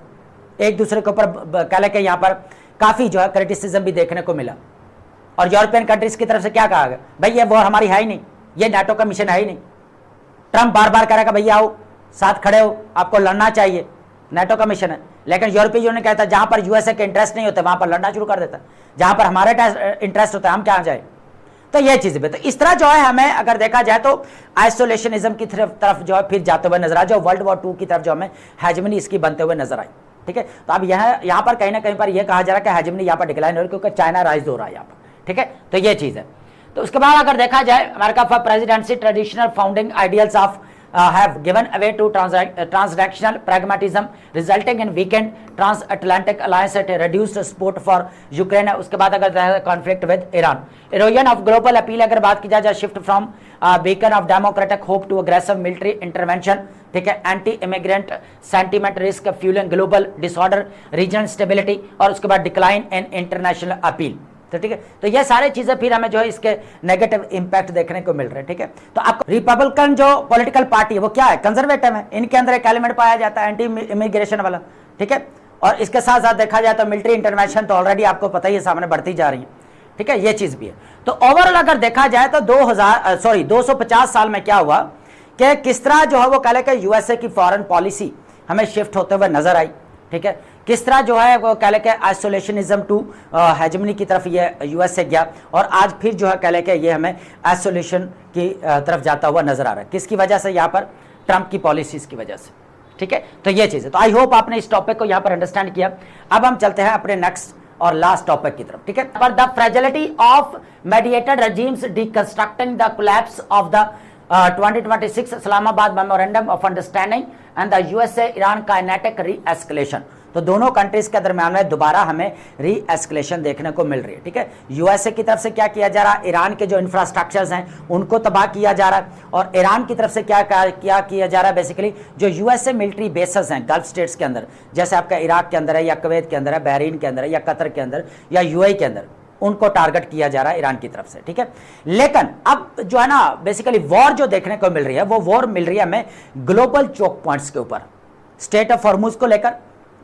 एक दूसरे के ऊपर कह लेके यहां पर काफी जो है क्रिटिसिज्म भी देखने को मिला। और यूरोपियन कंट्रीज की तरफ से क्या कहा गया, भाई ये वॉर हमारी है ही नहीं, ये नाटो का मिशन है ही नहीं। ट्रंप बार बार करेगा भैया आओ साथ खड़े हो, आपको लड़ना चाहिए, नाटो का मिशन है। लेकिन यूरोपीय यूनियन कहता है जहां पर यूएसए के इंटरेस्ट नहीं होते वहां पर लड़ना शुरू कर देता है, जहां पर हमारे इंटरेस्ट होता है हम क्या जाए। तो ये चीज भी, तो इस तरह जो है हमें अगर देखा जाए तो आइसोलेशनिज्म की तरफ जो है फिर जाते हुए नजर आ, जो वर्ल्ड वॉर 2 की तरफ जो हमें हेजेमनी इसकी बनते हुए नजर आई, ठीक है। तो अब यहाँ पर कहीं ना कहीं पर यह कहा जा रहा है कि हेजेमनी यहाँ पर डिक्लाइन हो रही है क्योंकि चाइना राइज हो रहा है यहाँ पर, ठीक है। तो ये चीज है। तो उसके बाद अगर देखा जाए America for presidency traditional founding ideals of have given away to transactional pragmatism resulting in weakened transatlantic alliance at reduced support for Ukraine। उसके बाद अगर conflict with Iran, erosion of global appeal अगर बात की जाए, shift from beacon of democratic hope to aggressive military intervention, ठीक है, anti immigrant sentiment risk fuelling global disorder regional stability, और उसके बाद डिक्लाइन इन इंटरनेशनल अपील। तो ठीक है, तो ये सारे चीजें फिर हमें जो है इसके नेगेटिव इंपैक्ट देखने को मिल रहे हैं, ठीक है। तो आपको रिपब्लिकन जो पॉलिटिकल पार्टी है वो क्या है, कंजर्वेटिव है, इनके अंदर एक एलिमेंट पाया जाता है एंटी इमिग्रेशन वाला, ठीक है। और इसके साथ साथ देखा जाए तो मिलिट्री इंटरवेंशन तो ऑलरेडी आपको पता ही है सामने बढ़ती जा रही है, ठीक है, ये चीज भी है। तो ओवरऑल अगर देखा जाए तो 250 साल में क्या हुआ कि किस तरह जो है वो कह लें यूएसए की फॉरेन पॉलिसी हमें शिफ्ट होते हुए नजर आई, ठीक है। किस तरह जो है वो कह लें आइसोलेशनिज्म टू हेजेमनी की तरफ ये यूएसए गया, और आज फिर जो है कह लें ये हमें आइसोलेशन की तरफ जाता हुआ नजर आ रहा है। किसकी वजह से, यहाँ पर ट्रंप की पॉलिसीज की वजह से, ठीक है। तो ये चीज है। तो आई होप आपने इस टॉपिक को यहाँ पर अंडरस्टैंड किया। अब हम चलते हैं अपने नेक्स्ट और लास्ट टॉपिक की तरफ, ठीक है। पर the fragility of mediated regimes deconstructing the collapse of the 2026 Islamabad memorandum of understanding and the USA Iran kinetic re-escalation. तो दोनों कंट्रीज के दरमियान में दोबारा हमें री एस्केलेशन देखने को मिल रही है। ठीक है, यूएसए की तरफ से क्या किया जा रहा है, ईरान के जो इंफ्रास्ट्रक्चर्स हैं उनको तबाह किया जा रहा है, और ईरान की तरफ से क्या किया जा रहा है, बेसिकली जो यूएसए मिलिट्री बेसेस हैं गल्फ स्टेट्स के अंदर, जैसे आपका इराक के अंदर है या कुवैत के अंदर है, बहरीन के अंदर है या कतर के अंदर या यूएई के अंदर, उनको टारगेट किया जा रहा है ईरान की तरफ से। ठीक है, लेकिन अब जो है ना बेसिकली वॉर जो देखने को मिल रही है, वो वॉर मिल रही है हमें ग्लोबल चोक पॉइंट्स के ऊपर, स्टेट ऑफ हॉर्मुज को लेकर,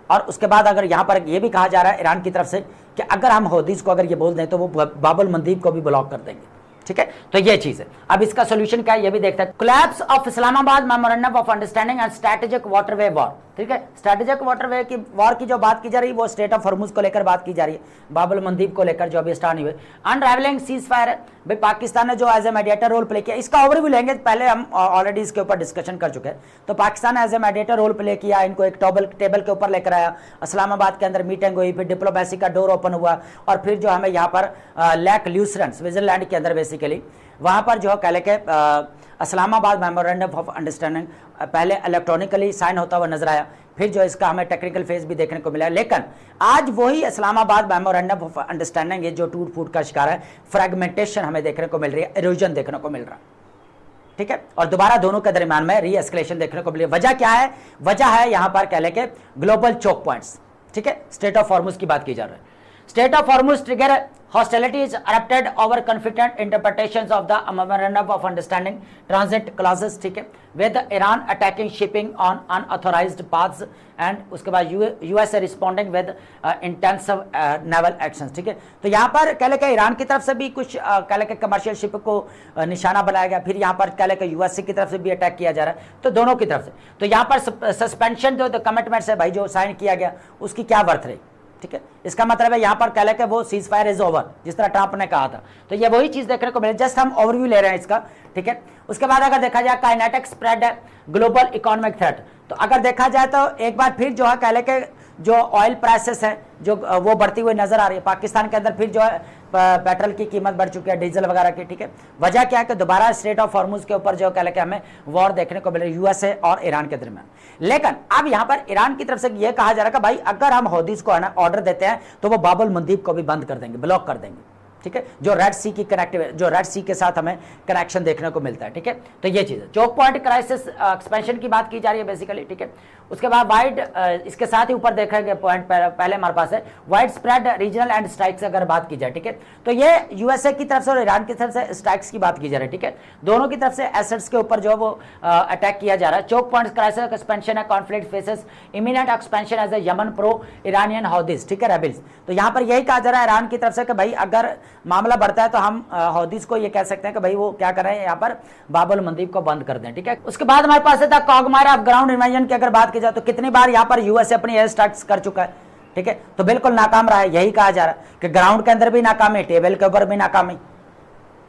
और उसके बाद अगर यहां पर यह भी कहा जा रहा है ईरान की तरफ से कि अगर हम हौदीज को अगर ये बोल दें तो वो बाबुल मंदीब को भी ब्लॉक कर देंगे। ठीक है, तो ये चीज है। अब इसका सोल्यूशन क्या है ये भी देखते हैं। Collapse of Islamabad memorandum of understanding and strategic waterway war. ठीक है, स्ट्रेटेजिक वाटरवे की वॉर की जो बात की जा रही है वो स्टेट ऑफ हॉर्मुज को लेकर बात की जा रही है, बाबुल मंदीब को लेकर जो अभी स्टार्ट हुई है। अनरावलिंग सीज फायर है भाई, पाकिस्तान ने जो as a mediator role play किया, इसका ओवरव्यू लेंगे, पहले हम ऑलरेडी इसके ऊपर डिस्कशन कर चुके हैं। तो पाकिस्तान ने as a mediator role play किया, इनको एक टेबल के ऊपर लेकर आया, इस्लामाबाद के अंदर मीटिंग हुई, फिर डिप्लोमेसी का डोर ओपन हुआ, और फिर जो हमें यहाँ पर लेक ल्यूसरन स्विट्जरलैंड के अंदर बेसिकली वहाँ पर जो कह लेके इस्लामाबाद मेमोरेंडम ऑफ अंडरस्टैंडिंग पहले इलेक्ट्रॉनिकली साइन होता हुआ नजर आया, फिर जो इसका हमें टेक्निकल फेज भी देखने को मिला। लेकिन आज वही इस्लामाबाद मेमोरेंडम ऑफ अंडरस्टैंडिंग ये जो टूट फूट का शिकार है, फ्रेगमेंटेशन हमें देखने को मिल रही है, इरोजन देखने को मिल रहा है। ठीक है, और दोबारा दोनों के दरमियान में री एस्केलेशन देखने को मिली। वजह क्या है, वजह है यहाँ पर कह लेके ग्लोबल चोक पॉइंट्स। ठीक है, स्टेट ऑफ हॉर्मुज की बात की जा रही है। State of Hormuz trigger hostilities erupted over conflicted interpretations of the Memorandum of Understanding transit clauses, ठीक है, with Iran attacking shipping on unauthorized paths and उसके बाद USA responding with intensive naval actions। ठीक है, तो यहाँ पर कह लेके ईरान की तरफ से भी कुछ कह लेके कमर्शियल शिप को निशाना बनाया गया, फिर यहाँ पर कह लेके यूएसए की तरफ से भी अटैक किया जा रहा है, तो दोनों की तरफ से। तो यहाँ पर सस्पेंशन जो कमिटमेंट्स है भाई जो साइन किया गया, उसकी क्या वर्थ रही। ठीक है, इसका मतलब है यहां पर कह लेके वो सीज फायर इज ओवर, जिस तरह ट्रंप ने कहा था। तो ये वही चीज देखने को मिले, जस्ट हम ओवरव्यू ले रहे हैं इसका। ठीक है, उसके बाद अगर देखा जाए काइनेटिक स्प्रेड है ग्लोबल इकोनॉमिक थ्रेट, तो अगर देखा जाए तो एक बार फिर जो है कह लेके जो ऑयल प्राइसेस है जो वो बढ़ती हुई नजर आ रही है। पाकिस्तान के अंदर फिर जो है पेट्रोल की कीमत बढ़ चुकी है, डीजल वगैरह की। ठीक है, वजह क्या है कि दोबारा स्ट्रेट ऑफ हॉर्मुज के ऊपर जो कह लेके हमें वॉर देखने को मिल रही है यूएसए और ईरान के दरमियान। लेकिन अब यहाँ पर ईरान की तरफ से ये कहा जा रहा है कि भाई अगर हम हौदीज को है ना ऑर्डर देते हैं तो वो बाबुल मंदीब को भी बंद कर देंगे, ब्लॉक कर देंगे। ठीक है, जो रेड सी की कनेक्टिव जो रेड सी के साथ हमें कनेक्शन देखने को मिलता है। ठीक है, तो ये चीज है। चोक पॉइंट क्राइसिस एक्सपेंशन की बात की जा रही है बेसिकली। ठीक है, उसके बाद वाइड इसके साथ ही ऊपर देखेंगे पॉइंट पहले हमारे पास है wide spread regional and strikes अगर बात की जाए। ठीक है, तो ये यूएसए की तरफ से और ईरान की तरफ से स्ट्राइक्स की बात की जा रही है। ठीक है, दोनों की तरफ से एसेट्स के ऊपर जो वो अटैक किया जा रहा है। चोक पॉइंट क्राइसिस एक्सपेंशन है, conflict faces immediate expansion as a Yemen pro Iranian Houthis. ठीक है, रेबल्स। तो यहाँ पर यही कहा जा रहा है ईरान की तरफ से कि भाई अगर मामला बढ़ता है तो हम हौदीज को ये कह सकते हैं कि भाई वो क्या कर रहे हैं, यहाँ पर बाबुल मंदीब को बंद कर दें। ठीक है, उसके बाद हमारे पास था कॉगमारा ऑफ ग्राउंड इन्वेजन की अगर बात की जाए तो कितनी बार यहाँ पर यूएसए अपनी एयर स्ट्राइक्स कर चुका है। ठीक है, तो बिल्कुल नाकाम रहा है, यही कहा जा रहा है कि ग्राउंड के अंदर भी नाकामी, टेबल के ऊपर भी नाकामी।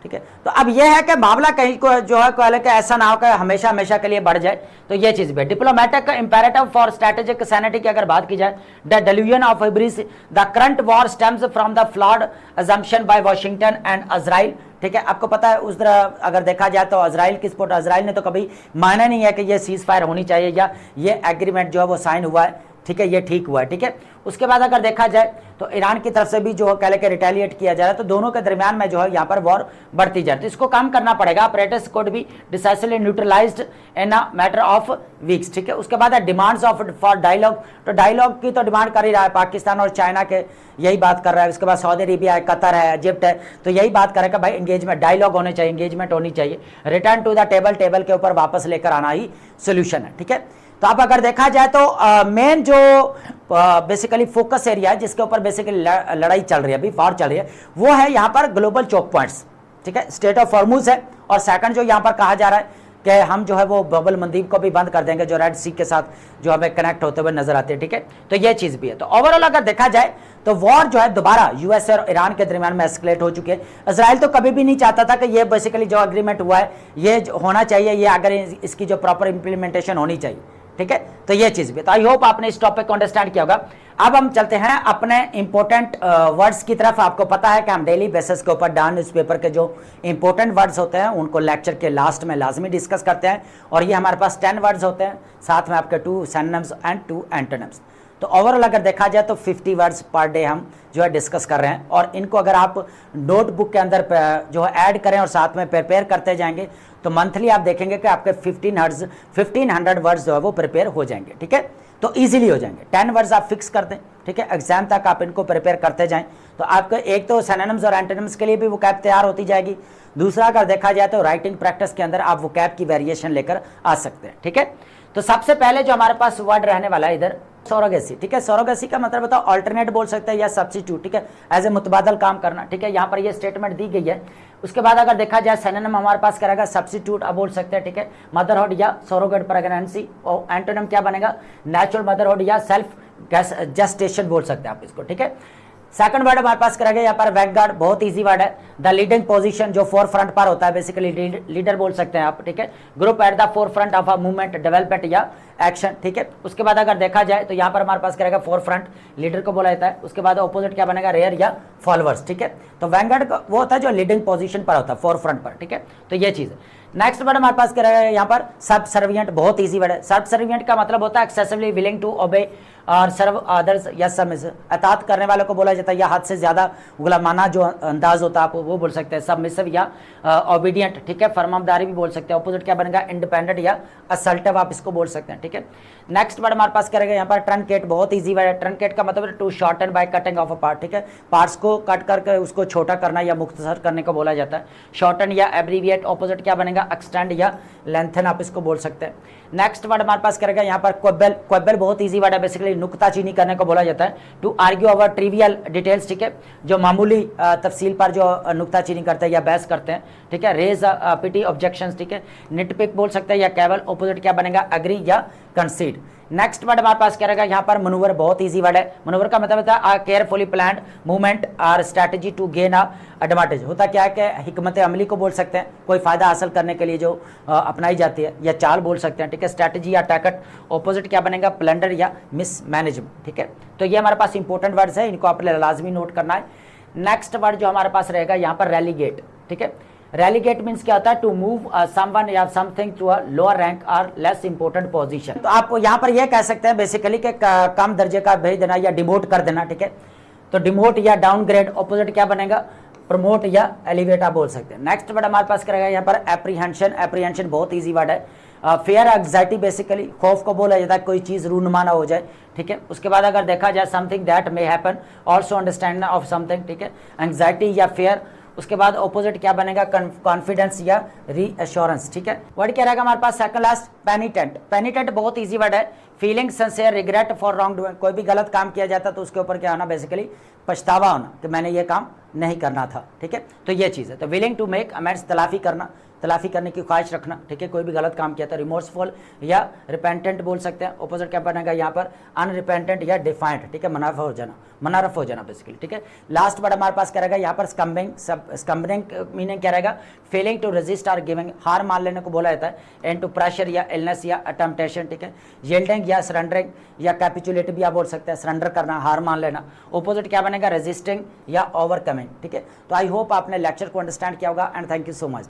ठीक है, तो अब यह है कि मामला कहीं को जो है कहले कि ऐसा ना हो कि हमेशा हमेशा के लिए बढ़ जाए, तो ये चीज भी diplomatic imperative for strategic sanity की अगर बात की जाए, the delusion of hubris the current war stems from the flawed assumption by Washington and Israel. ठीक है, आपको पता है उस तरह अगर देखा जाए तो इजराइल की सपोर्ट, इजराइल ने तो कभी माना नहीं है कि ये सीज फायर होनी चाहिए या ये एग्रीमेंट जो है वो साइन हुआ है। ठीक है, ये ठीक हुआ है। ठीक है, उसके बाद अगर देखा जाए तो ईरान की तरफ से भी जो कह लेके रिटेलिएट किया जा रहा है, तो दोनों के दरमियान में जो है यहाँ पर वॉर बढ़ती जा रही है। तो इसको कम करना पड़ेगा, ऑपरेटर्स कोड भी decisively neutralised in a matter of weeks. ठीक है, उसके बाद डिमांड्स ऑफ फॉर डायलॉग, तो डायलॉग की तो डिमांड कर ही रहा है पाकिस्तान और चाइना के, यही बात कर रहा है। उसके बाद सऊदी अरेबिया है, कतर है, इजिप्ट है, तो यही बात करेगा भाई एंगेजमेंट, डायलॉग होने चाहिए, एंगेजमेंट होनी चाहिए, return to the table, table के ऊपर वापस लेकर आना ही सोल्यूशन है। ठीक है, तो अब अगर देखा जाए तो मेन जो बेसिकली फोकस एरिया है जिसके ऊपर बेसिकली लड़ाई चल रही है, अभी वॉर चल रही है, वो है यहाँ पर ग्लोबल चोक पॉइंट्स। ठीक है, स्टेट ऑफ हॉर्मुज है, और सेकंड जो यहाँ पर कहा जा रहा है कि हम जो है वो बाबुल मंदीब को भी बंद कर देंगे, जो रेड सी के साथ जो हमें कनेक्ट होते हुए नजर आते हैं। ठीक है, तो ये चीज भी है। तो ओवरऑल अगर देखा जाए तो वॉर जो है दोबारा यूएसए और ईरान के दरमियान में एस्केलेट हो चुकी है। इजराइल तो कभी भी नहीं चाहता था कि ये बेसिकली जो एग्रीमेंट हुआ है ये होना चाहिए, ये अगर इसकी जो प्रॉपर इंप्लीमेंटेशन होनी चाहिए। ठीक है, तो ये चीज भी। तो आई होप आपने इस टॉपिक को अंडरस्टैंड किया होगा। अब हम चलते हैं अपने इंपॉर्टेंट वर्ड्स की तरफ। आपको पता है कि हम डेली बेसिस के ऊपर डॉन न्यूज़पेपर के जो इंपॉर्टेंट वर्ड्स होते हैं उनको लेक्चर के लास्ट में लाजमी डिस्कस करते हैं, और ये हमारे पास 10 वर्ड्स होते हैं, साथ में आपके 2 सिनोनिम्स एंड 2 एंटोनिम्स। तो ओवरऑल अगर देखा जाए तो 50 वर्ड्स पर डे हम जो है डिस्कस कर रहे हैं, और इनको अगर आप नोटबुक के अंदर जो है ऐड करें और साथ में प्रिपेयर करते जाएंगे तो मंथली आप देखेंगे कि आपके 1500 वर्ड्स जो है वो प्रिपेयर हो जाएंगे। ठीक है, तो इजीली हो जाएंगे। 10 वर्ड्स आप फिक्स कर दें, ठीक है, एग्जाम तक आप इनको प्रिपेयर करते जाएं तो आपका एक तो सिनोनिम्स और एंटोनिम्स के लिए भी वोकैब तैयार होती जाएगी। दूसरा अगर देखा जाए तो राइटिंग प्रैक्टिस के अंदर आप वोकैब की वेरिएशन लेकर आ सकते हैं। ठीक है, तो सबसे पहले जो हमारे पास वर्ड रहने वाला है इधर सरोगेसी। ठीक है, सरोगेसी का मतलब बताओ अल्टरनेट बोल सकते हैं या सब्स्टिट्यूट। ठीक है, एज ए मुतबादल काम करना। ठीक है, यहाँ पर ये स्टेटमेंट दी गई है। उसके बाद अगर देखा जाए सिनोनिम हमारे पास क्या रहेगा, सब्स्टिट्यूट आप बोल सकते हैं। ठीक है, मदरहुड या सरोगेट प्रेगनेंसी, और एंटोनिम क्या बनेगा, नेचुरल मदरहुड या सेल्फ जेस्टेशन बोल सकते हैं आप इसको। ठीक है, सेकंड वर्ड हमारे पास करेगा यहाँ पर वैंगार्ड, बहुत इजी वर्ड है। द लीडिंग पोजीशन जो फोर फ्रंट पर होता है, बेसिकली लीडर बोल सकते हैं आप। ठीक है, group at the four front of a movement, development या एक्शन। ठीक है, उसके बाद अगर देखा जाए तो यहाँ पर हमारे पास करेगा फोर फ्रंट, लीडर को बोला जाता है। उसके बाद ऑपोजिट क्या बनेगा, रेयर या फॉलोअर्स। ठीक है, तो वैंगार्ड वो होता है जो लीडिंग पोजीशन पर होता है, फोर फ्रंट पर। ठीक है, तो ये चीज है। नेक्स्ट वर्ड हमारे पास करेगा यहाँ पर सबसर्विएंट, बहुत इजी वर्ड है। सबसर्विएंट का मतलब होता है एक्सेसिवली विलिंग टू ओबे और सर्व अदर्स या सबमिसिव, अतात करने वालों को बोला जाता है, या हद से ज्यादा गुलामाना जो अंदाज होता है आप वो बोल सकते हैं सबमिसिव या ओबीडियंट। ठीक है, फरमाबरदारी भी बोल सकते हैं। ऑपोजिट क्या बनेगा, इंडिपेंडेंट या असल्टिव आप इसको बोल सकते हैं। ठीक है, नेक्स्ट वर्ड हमारे पास करेगा यहाँ पर ट्रंकेट, बहुत इजी वर्ड है। ट्रंकेट का मतलब to shorten by cutting off a part. ठीक है, पार्ट्स को कट करके उसको छोटा करना या मुख्तसर करने को बोला जाता है। शॉर्टन या एब्रीविएट, ऑपोजिट क्या बनेगा, एक्सटेंड या लेंथन आप इसको बोल सकते हैं। नेक्स्ट वर्ड हमारे पास करेगा यहाँ पर क्वेबल। क्वेबल बहुत इजी वर्ड है, बेसिकली नुक्ताचीनी करने को बोला जाता है। To argue over trivial details. ठीक है, जो मामूली तफसील पर जो नुक्ताचीनी करते हैं या बहस करते हैं। ठीक है, रेज पिटी ऑब्जेक्शंस। ठीक है, निटपिक बोल सकते हैं या केवल, ऑपोजिट क्या बनेगा, एग्री या कंसीड। नेक्स्ट वर्ड हमारे पास क्या रहेगा यहाँ पर मनूवर, बहुत इजी वर्ड है। मनूवर का मतलब होता है केयरफुली प्लान्ड मूवमेंट और strategy to gain a advantage. होता क्या है कि हिकमत अमली को बोल सकते हैं, कोई फायदा हासिल करने के लिए जो अपनाई जाती है, या चाल बोल सकते हैं। ठीक है, स्ट्रैटेजी या टैकट, ऑपोजिट क्या बनेगा, प्लंडर या मिस मैनेजमेंट। ठीक है, तो ये हमारे पास इंपॉर्टेंट वर्ड्स है, इनको आपने लाजमी नोट करना है। नेक्स्ट वर्ड जो हमारे पास रहेगा यहाँ पर रेलीगेट। ठीक है, रेलीगेट मींस क्या होता है, टू मूव समवन या something to a lower rank और लेस इंपॉर्टेंट पोजीशन। तो आप यहाँ पर यह कह सकते हैं बेसिकली कि कम दर्जे का भेज देना या डिमोट कर देना। ठीक है, तो डिमोट या डाउनग्रेड, ऑपोजिट क्या बनेगा, प्रमोट या एलिवेट आप बोल सकते हैं। नेक्स्ट वर्ड हमारे पास करेगा यहाँ पर एप्रीहेंशन। एप्रीहेंशन बहुत ईजी वर्ड है। फेयर एंग्जाइटी, बेसिकली खौफ को बोला जाता है कोई चीज रूनुमा ना हो जाए। ठीक है, उसके बाद अगर देखा जाए something that may happen, also understand of something. ठीक है, एंग्जाइटी या फेयर। उसके बाद ऑपोजिट क्या बनेगा, कॉन्फिडेंस या रीअश्योरेंस। ठीक है, वर्ड क्या रहेगा हमारे पास सेकंड लास्ट, पेनिटेंट। पेनिटेंट बहुत इजी वर्ड है। Feeling sincere regret for wrong doing, कोई भी गलत काम किया जाता तो उसके ऊपर क्या होना, बेसिकली पछतावा होना कि मैंने ये काम नहीं करना था। ठीक है, तो ये चीज़ है। तो विलिंग टू मेक अमेंड्स, तलाफी करना, तलाफी करने की ख्वाहिश रखना। ठीक है, कोई भी गलत काम किया था। रिमोर्सफुल या रिपेंटेंट बोल सकते हैं। ऑपोजिट क्या बनेगा यहाँ पर, अनरिपेंटेंट या डिफाइंट। ठीक है, मनारफ हो जाना बेसिकली। ठीक है, लास्ट वर्ड हमारे पास क्या रहेगा यहाँ पर, स्कम्बिंग। स्कम्बिंग मीनिंग क्या रहेगा, फेलिंग टू रेजिस्ट और गिविंग, हार मान लेने को बोला जाता है। एंड टू प्रेशर या इलनेस या अटेम्पटेशन। ठीक है, यील्डिंग या सरेंडरिंग या कैपिचुलेट भी आप बोल सकते हैं, सरेंडर करना, हार मान लेना। ऑपोजिट क्या बनेगा, रेजिस्टिंग या ओवरकमिंग। ठीक है, तो आई होप आपने लेक्चर को अंडरस्टैंड किया होगा and thank you so much.